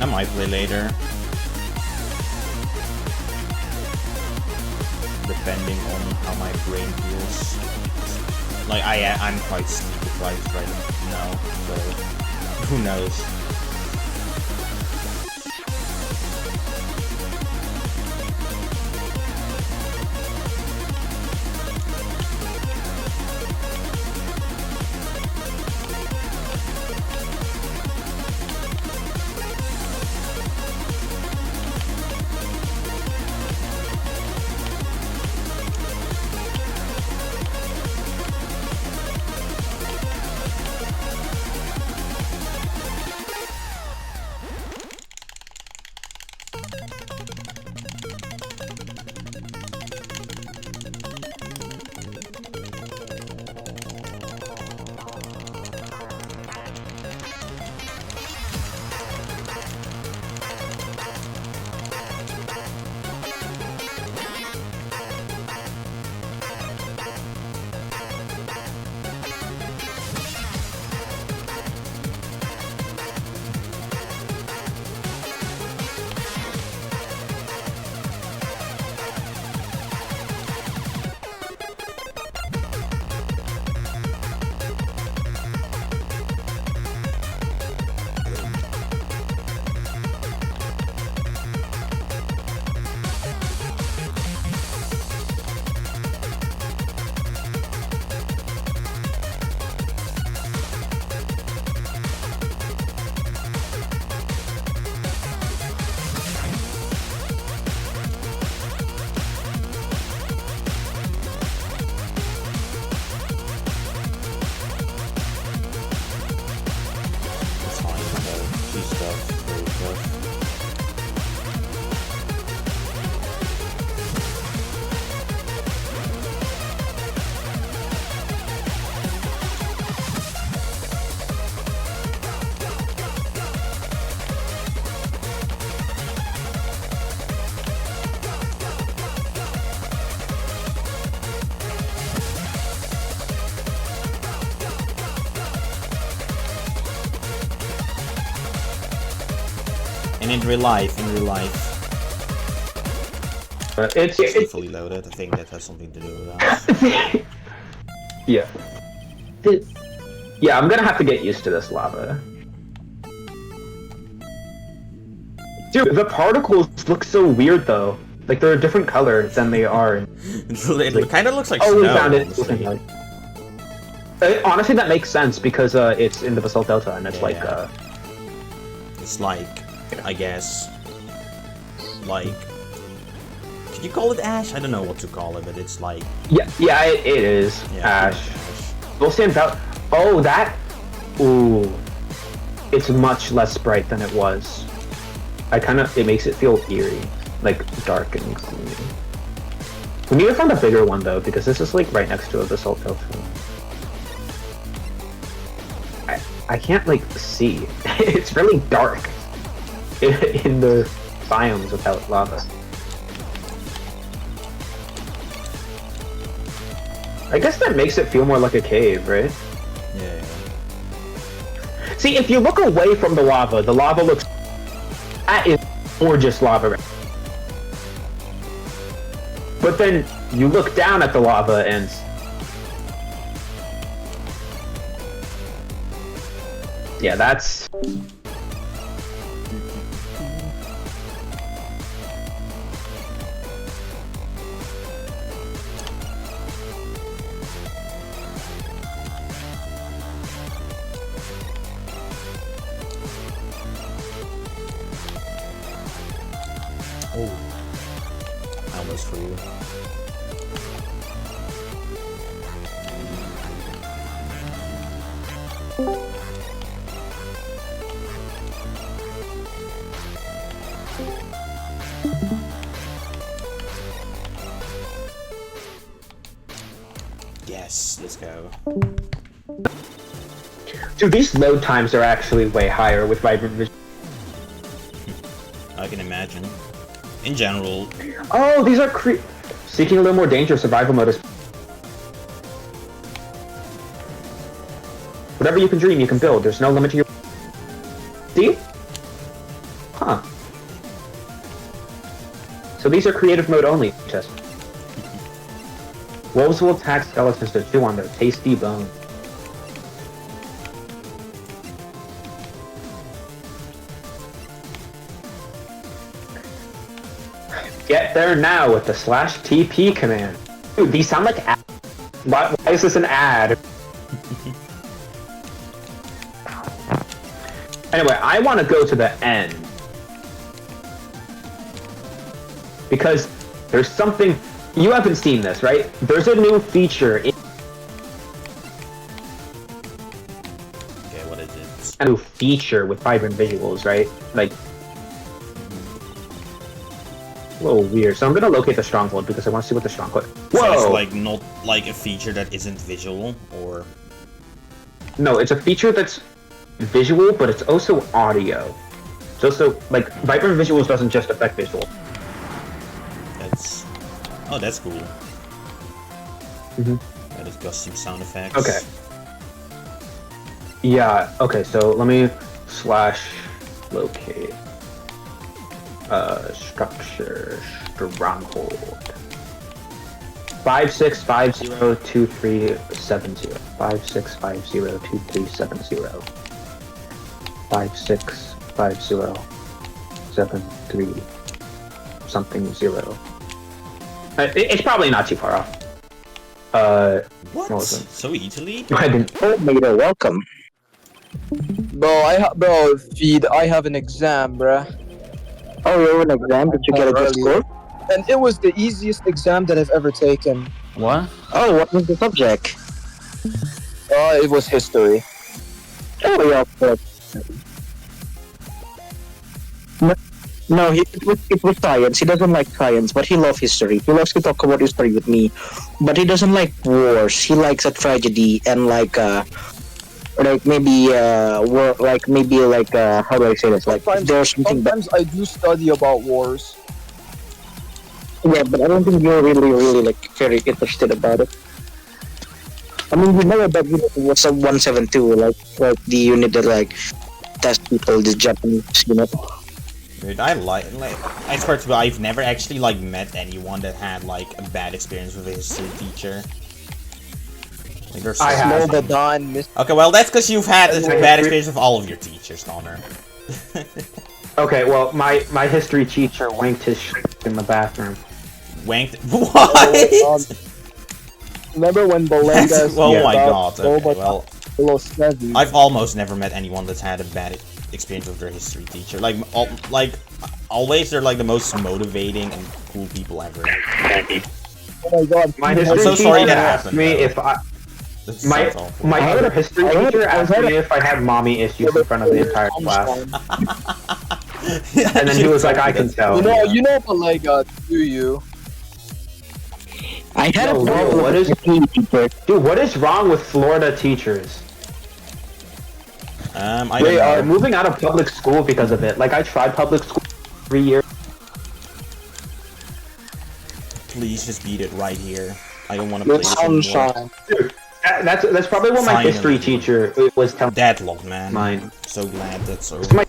I might play later. Depending on how my brain feels. Like, I'm quite sleep deprived right now, so who knows. And in real life, It's fully loaded. I think that has something to do with that. yeah. Yeah, I'm gonna have to get used to this lava. Dude, the particles look so weird though. Like they're a different color than they are. It kind of looks like Oh, snow. we found it. Honestly. Honestly, that makes sense because it's in the basalt delta and it's Yeah. like It's like, I guess, like, Did you call it ash? I don't know what to call it, but it's like... Yeah, it is. Yeah, Ash. We'll stand out. Oh, that... Ooh. It's much less bright than it was. It makes it feel eerie. Like, dark and gloomy. We need to find a bigger one, though, because this is, like, right next to a basalt tofu. I can't, like, see. It's really dark in the biomes without lava. I guess that makes it feel more like a cave, right? Yeah. See, if you look away from the lava looks... That is gorgeous lava. But then you look down at the lava and... Yeah, that's... Oh. Almost for you. Yes, let's go. Dude, these load times are actually way higher with Vibrant Vision. I can imagine. In general. Oh, these are seeking a little more danger. Survival mode is... Whatever you can dream, you can build. There's no limit to your... See? Huh. So these are creative mode only, Chess. Wolves will attack skeletons to chew on their tasty bone. Get there now with the /TP command. Dude, these sound like ads. Why is this an ad? Anyway, I want to go to the end. Because there's something... You haven't seen this, right? There's a new feature in... Okay, what is it? A new feature with vibrant visuals, right? Like... A little weird. So I'm gonna locate the stronghold because I want to see what the stronghold... So Whoa! it's like not like a feature that isn't visual, or... No, it's a feature that's visual, but it's also audio. It's also, like, vibrant visuals doesn't just affect visual. That's... Oh, that's cool. Mm-hmm. That is got some sound effects. Okay. Yeah, okay, so let me /locate. Structure, stronghold. 56502370. 56502370. 565073 something 0. It's probably not too far off. What? was it? So easily? I didn't. Oh, Mater, welcome. Bro, Feed, I have an exam, bruh. Oh, you have an exam? Did you get a good score? And it was the easiest exam that I've ever taken. What? Oh, what was the subject? It was history. Oh, yeah, of course. No, it was science. He doesn't like science, but he loves history. He loves to talk about history with me, but he doesn't like wars. He likes a tragedy and like maybe war, like maybe like how do I say this? Like there's something. Sometimes I do study about wars. Yeah, but I don't think you're really like very interested about it. I mean, you know about what's a 172, like the unit that like test people, the Japanese, you know. Dude, I swear to God, I've never actually like met anyone that had like a bad experience with a history teacher. Like, there's I have. Okay, well that's because you've had a bad experience with all of your teachers, Connor. Okay, well, my history teacher wanked his shit in the bathroom. Wanked? What? Remember when Belenga? Oh my God. Okay, well, I've almost never met anyone that's had a bad experience with their history teacher. Like Always, they're like the most motivating and cool people ever. Oh my god. My history so teacher sorry that asked happened, me though. if I This my sounds awful. my other history teacher asked me if I had mommy issues in front of the entire class, and then he was like, "I can tell." You know, but like, do you? I had a No, problem what with is- PE teacher. Dude, what is wrong with Florida teachers? I They don't are know. moving out of public school because of it. Like I tried public school 3 years. Please just beat it right here. I don't want to play It's this anymore. sunshine. Dude, that's probably what my Finally. history teacher was telling Deadlock, man. mine. So glad that's over. It's my-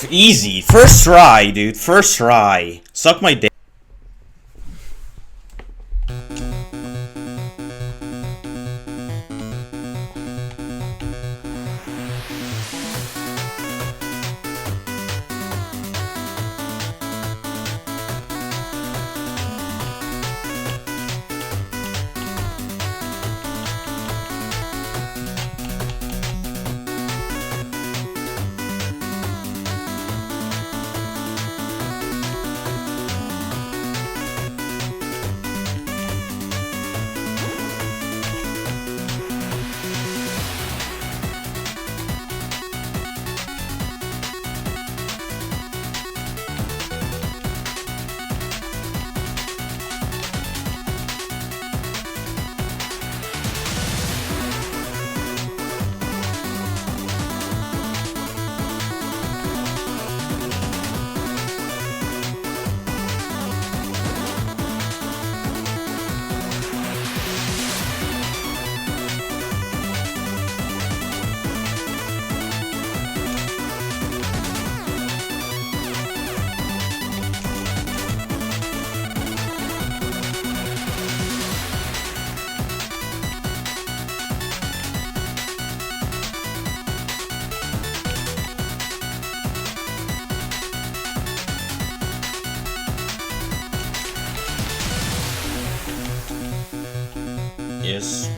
Easy. First try, dude. First try. Suck my dick. Yes.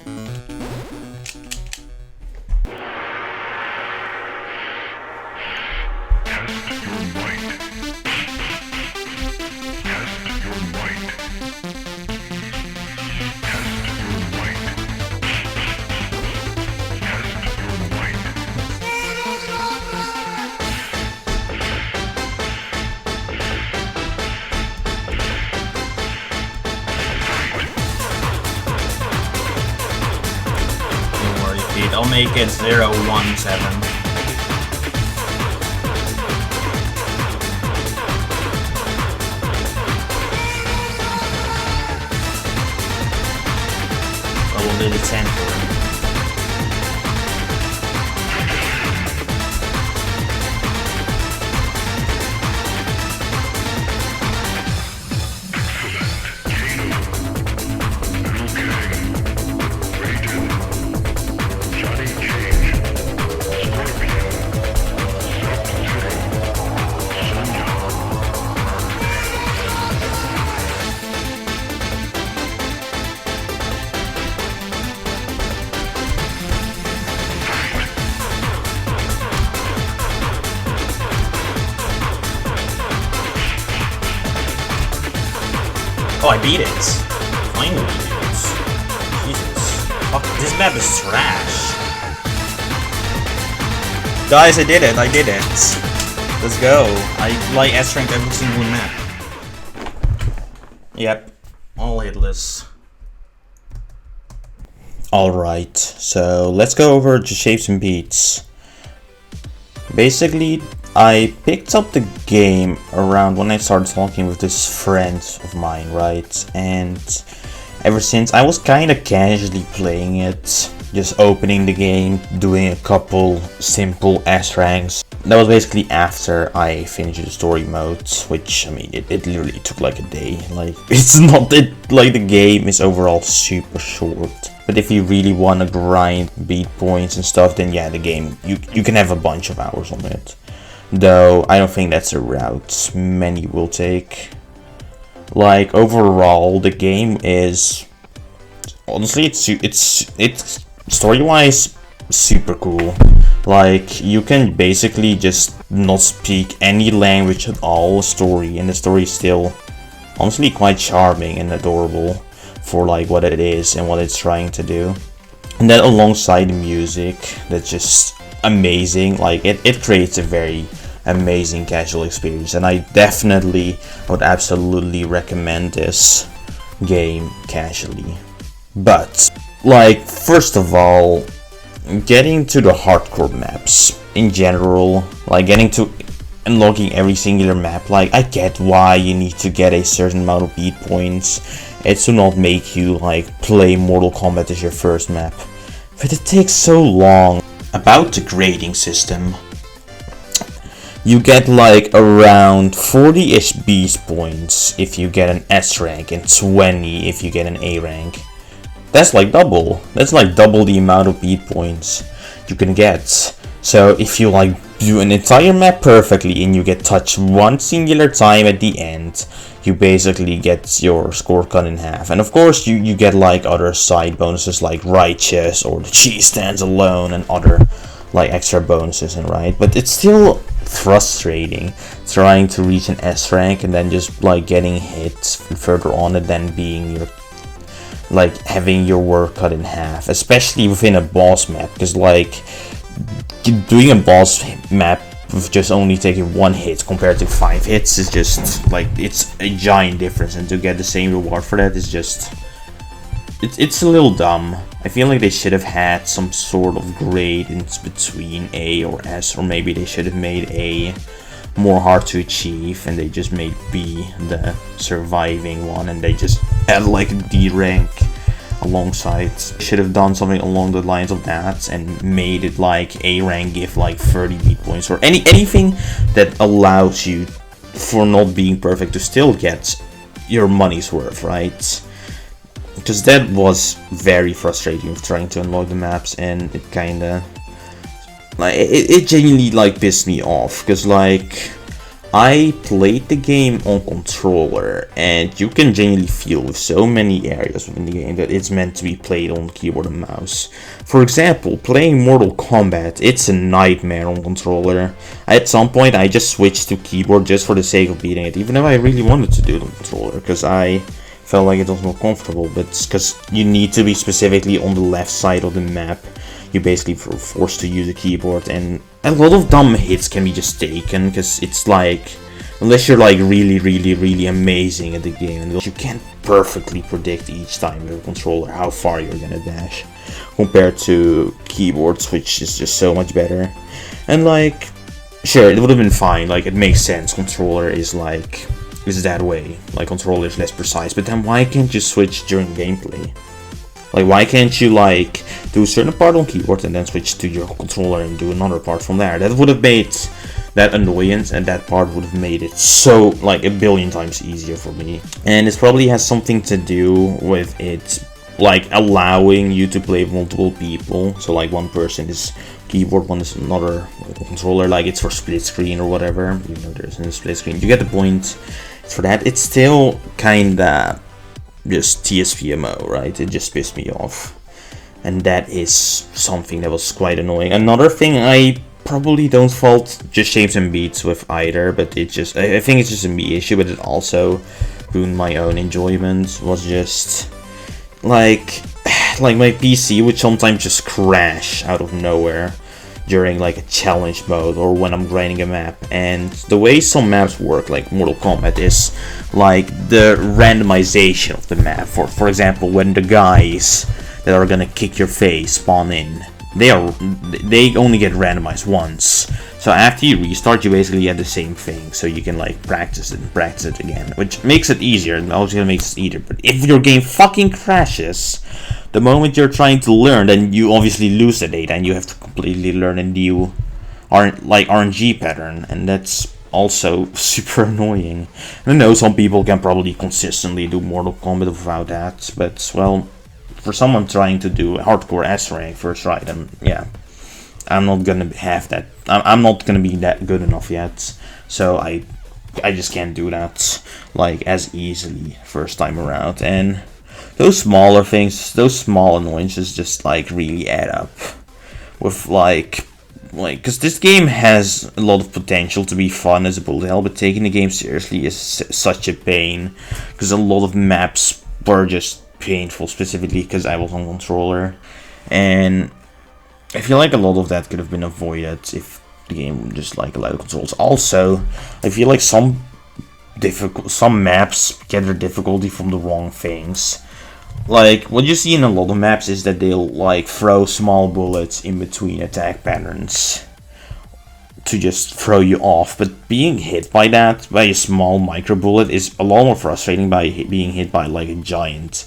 Don't worry, Pete. I'll make it 017. Probably the 10 for him. Oh, I beat it. Finally beat it. Jesus. Fuck, this map is trash. Guys, I did it. I did it. Let's go. I like S-rank every single map. Yep. All hitless. Alright, so let's go over to Shapes and Beats. Basically, I picked up the game around when I started talking with this friend of mine, right? And ever since, I was kind of casually playing it, just opening the game, doing a couple simple S-ranks. That was basically after I finished the story mode, which, I mean, it literally took like a day. Like, it's not that, like, the game is overall super short. But if you really want to grind beat points and stuff, then yeah, the game, you can have a bunch of hours on it. Though, I don't think that's a route many will take. Like, overall, the game is... Honestly, it's story-wise super cool. Like, you can basically just not speak any language at all, story, and the story is still honestly quite charming and adorable for like what it is and what it's trying to do. And then alongside the music, that's just amazing. Like, it creates a very amazing casual experience, and I definitely would absolutely recommend this game casually. But, like, first of all, getting to the hardcore maps in general, like getting to unlocking every singular map, like I get why you need to get a certain amount of beat points. It's to not make you like play Mortal Kombat as your first map, but it takes so long. About the grading system, you get like around 40-ish beast points if you get an S rank and 20 if you get an A rank. That's like double. That's like double the amount of beat points you can get. So if you like do an entire map perfectly and you get touched one singular time at the end, you basically get your score cut in half. And of course you get like other side bonuses like Righteous or the cheese stands alone and other like extra bonuses, and right? But it's still frustrating trying to reach an S rank and then just like getting hit further on and then being your like having your work cut in half, especially within a boss map, because like doing a boss map with just only taking one hit compared to 5 hits is just like, it's a giant difference, and to get the same reward for that is just it's a little dumb. I feel like they should have had some sort of grade in between A or S, or maybe they should have made A more hard to achieve and they just made B the surviving one, and they just add like a D rank alongside. Should have done something along the lines of that and made it like A rank give like 30 beat points, or anything that allows you, for not being perfect, to still get your money's worth, right? Because that was very frustrating with trying to unlock the maps, and it kinda like it genuinely like pissed me off, because like I played the game on controller, and you can genuinely feel with so many areas within the game that it's meant to be played on keyboard and mouse. For example, playing Mortal Kombat, it's a nightmare on controller. At some point I just switched to keyboard just for the sake of beating it, even though I really wanted to do it on controller, because I felt like it was more comfortable, but it's because you need to be specifically on the left side of the map. You basically were forced to use a keyboard, and a lot of dumb hits can be just taken, because it's like, unless you're like really amazing at the game, and you can't perfectly predict each time with a controller how far you're gonna dash, compared to keyboards, which is just so much better. And like, sure, it would have been fine, like it makes sense, controller is like, is that way, like controller is less precise, but then why can't you switch during gameplay? Like, why can't you like do a certain part on keyboard and then switch to your controller and do another part from there? That would have made that annoyance, and that part would have made it so like a billion times easier for me. And it probably has something to do with it like allowing you to play multiple people. So like one person is keyboard, one is another controller, like it's for split screen or whatever, even though there's no split screen. You get the point. For that, it's still kinda just TSPMO, right? It just pissed me off, and that is something that was quite annoying. Another thing I probably don't fault just Shapes and Beats with either, but it just, I think it's just a me issue, but it also ruined my own enjoyment was just like my PC would sometimes just crash out of nowhere during like a challenge mode or when I'm grinding a map. And the way some maps work, like Mortal Kombat, is like the randomization of the map. For example, when the guys that are gonna kick your face spawn in, they only get randomized once. So after you restart, you basically get the same thing. So you can like practice it and practice it again, which makes it easier. And also makes it easier. But if your game fucking crashes the moment you're trying to learn, then you obviously lose the data and you have to completely learn a new RNG pattern, and that's also super annoying. And I know some people can probably consistently do Mortal Kombat without that, but well, for someone trying to do hardcore S rank first try, then yeah, I'm not gonna have that. I'm not gonna be that good enough yet, so I just can't do that like as easily first time around. And those smaller things, those small annoyances just like really add up with like because this game has a lot of potential to be fun as a bullet hell, but taking the game seriously is such a pain because a lot of maps were just painful, specifically because I was on controller, and I feel like a lot of that could have been avoided if the game just like allowed controls. Also, I feel like some maps get their difficulty from the wrong things. Like, what you see in a lot of maps is that they'll, like, throw small bullets in between attack patterns to just throw you off. But being hit by that, by a small micro bullet, is a lot more frustrating by being hit by, like, a giant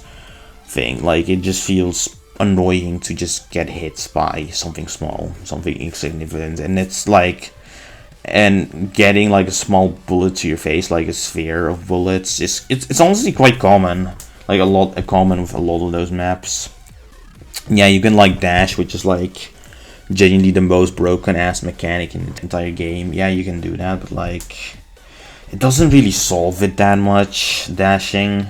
thing. Like, it just feels annoying to just get hit by something small, something insignificant. And it's like, and getting, like, a small bullet to your face, like a sphere of bullets, it's honestly quite common. Like common with a lot of those maps. Yeah, you can like dash, which is like genuinely the most broken ass mechanic in the entire game. Yeah, you can do that, but like it doesn't really solve it that much, dashing.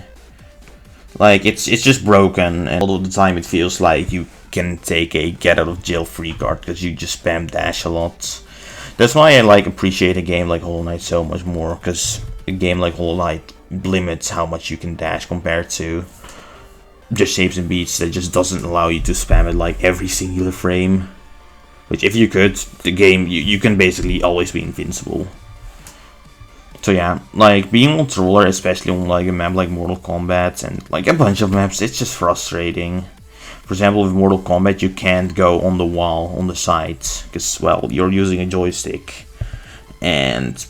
Like it's just broken, and all of the time it feels like you can take a get out of jail free card because you just spam dash a lot. That's why I like appreciate a game like Hollow Knight so much more, because a game like Hollow Knight limits how much you can dash compared to just Shapes and Beats that just doesn't allow you to spam it like every singular frame. Which if you could, the game, you can basically always be invincible. So yeah, like being on controller, especially on like a map like Mortal Kombat and like a bunch of maps, it's just frustrating. For example, with Mortal Kombat you can't go on the wall on the side because, well, you're using a joystick. And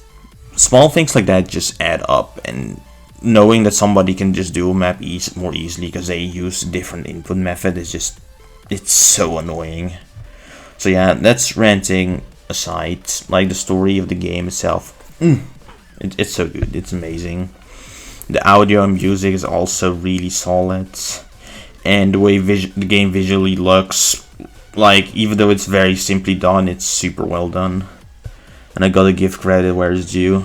small things like that just add up, and knowing that somebody can just do a map more easily because they use a different input method is just, it's so annoying. So yeah, that's ranting aside. Like the story of the game itself, it's so good, it's amazing. The audio and music is also really solid, and the way the game visually looks, like even though it's very simply done, it's super well done. And I gotta give credit where it's due.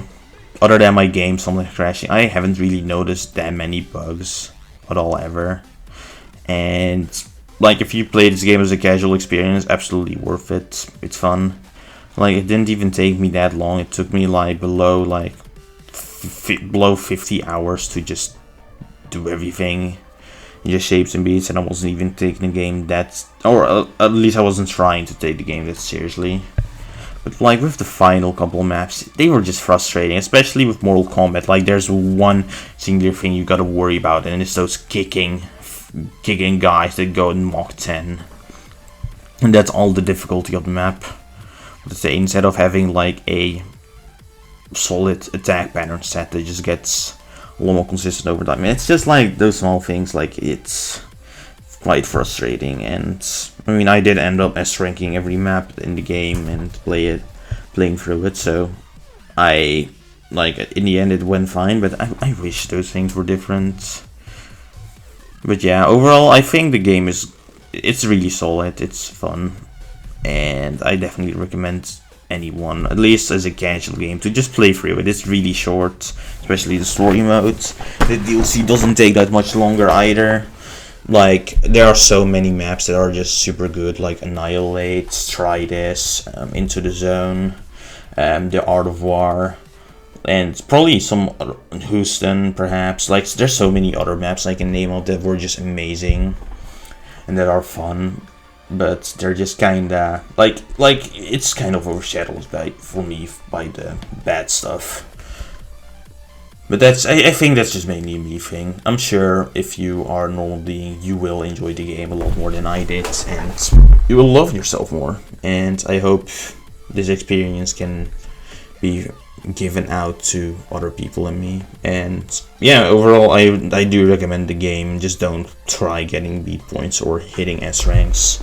Other than my game something crashing, I haven't really noticed that many bugs at all ever. And like if you play this game as a casual experience, absolutely worth it. It's fun. Like it didn't even take me that long. It took me like below 50 hours to just do everything. Just Shapes and Beats, and I wasn't even taking the game that, or at least I wasn't trying to take the game that seriously. But like with the final couple maps, they were just frustrating, especially with Mortal Kombat. Like there's one singular thing you gotta worry about, and it's those kicking guys that go in Mach 10. And that's all the difficulty of the map. But say, instead of having like a solid attack pattern set that just gets a lot more consistent over time. It's just like those small things, like it's quite frustrating. And I mean, I did end up S-ranking every map in the game and playing through it, so I, like, in the end it went fine, but I wish those things were different. But yeah, overall I think the game it's really solid, it's fun, and I definitely recommend anyone, at least as a casual game, to just play through it. It's really short, especially the story mode. The DLC doesn't take that much longer either. Like, there are so many maps that are just super good, like Annihilate, Try This, Into the Zone, The Art of War. and probably some other, Houston perhaps. Like there's so many other maps I can name of that were just amazing and that are fun, but they're just kinda like it's kind of overshadowed for me by the bad stuff. But I think that's just mainly a me thing. I'm sure if you are normal being, you will enjoy the game a lot more than I did, and you will love yourself more. And I hope this experience can be given out to other people and me. And yeah, overall, I do recommend the game. Just don't try getting beat points or hitting S ranks.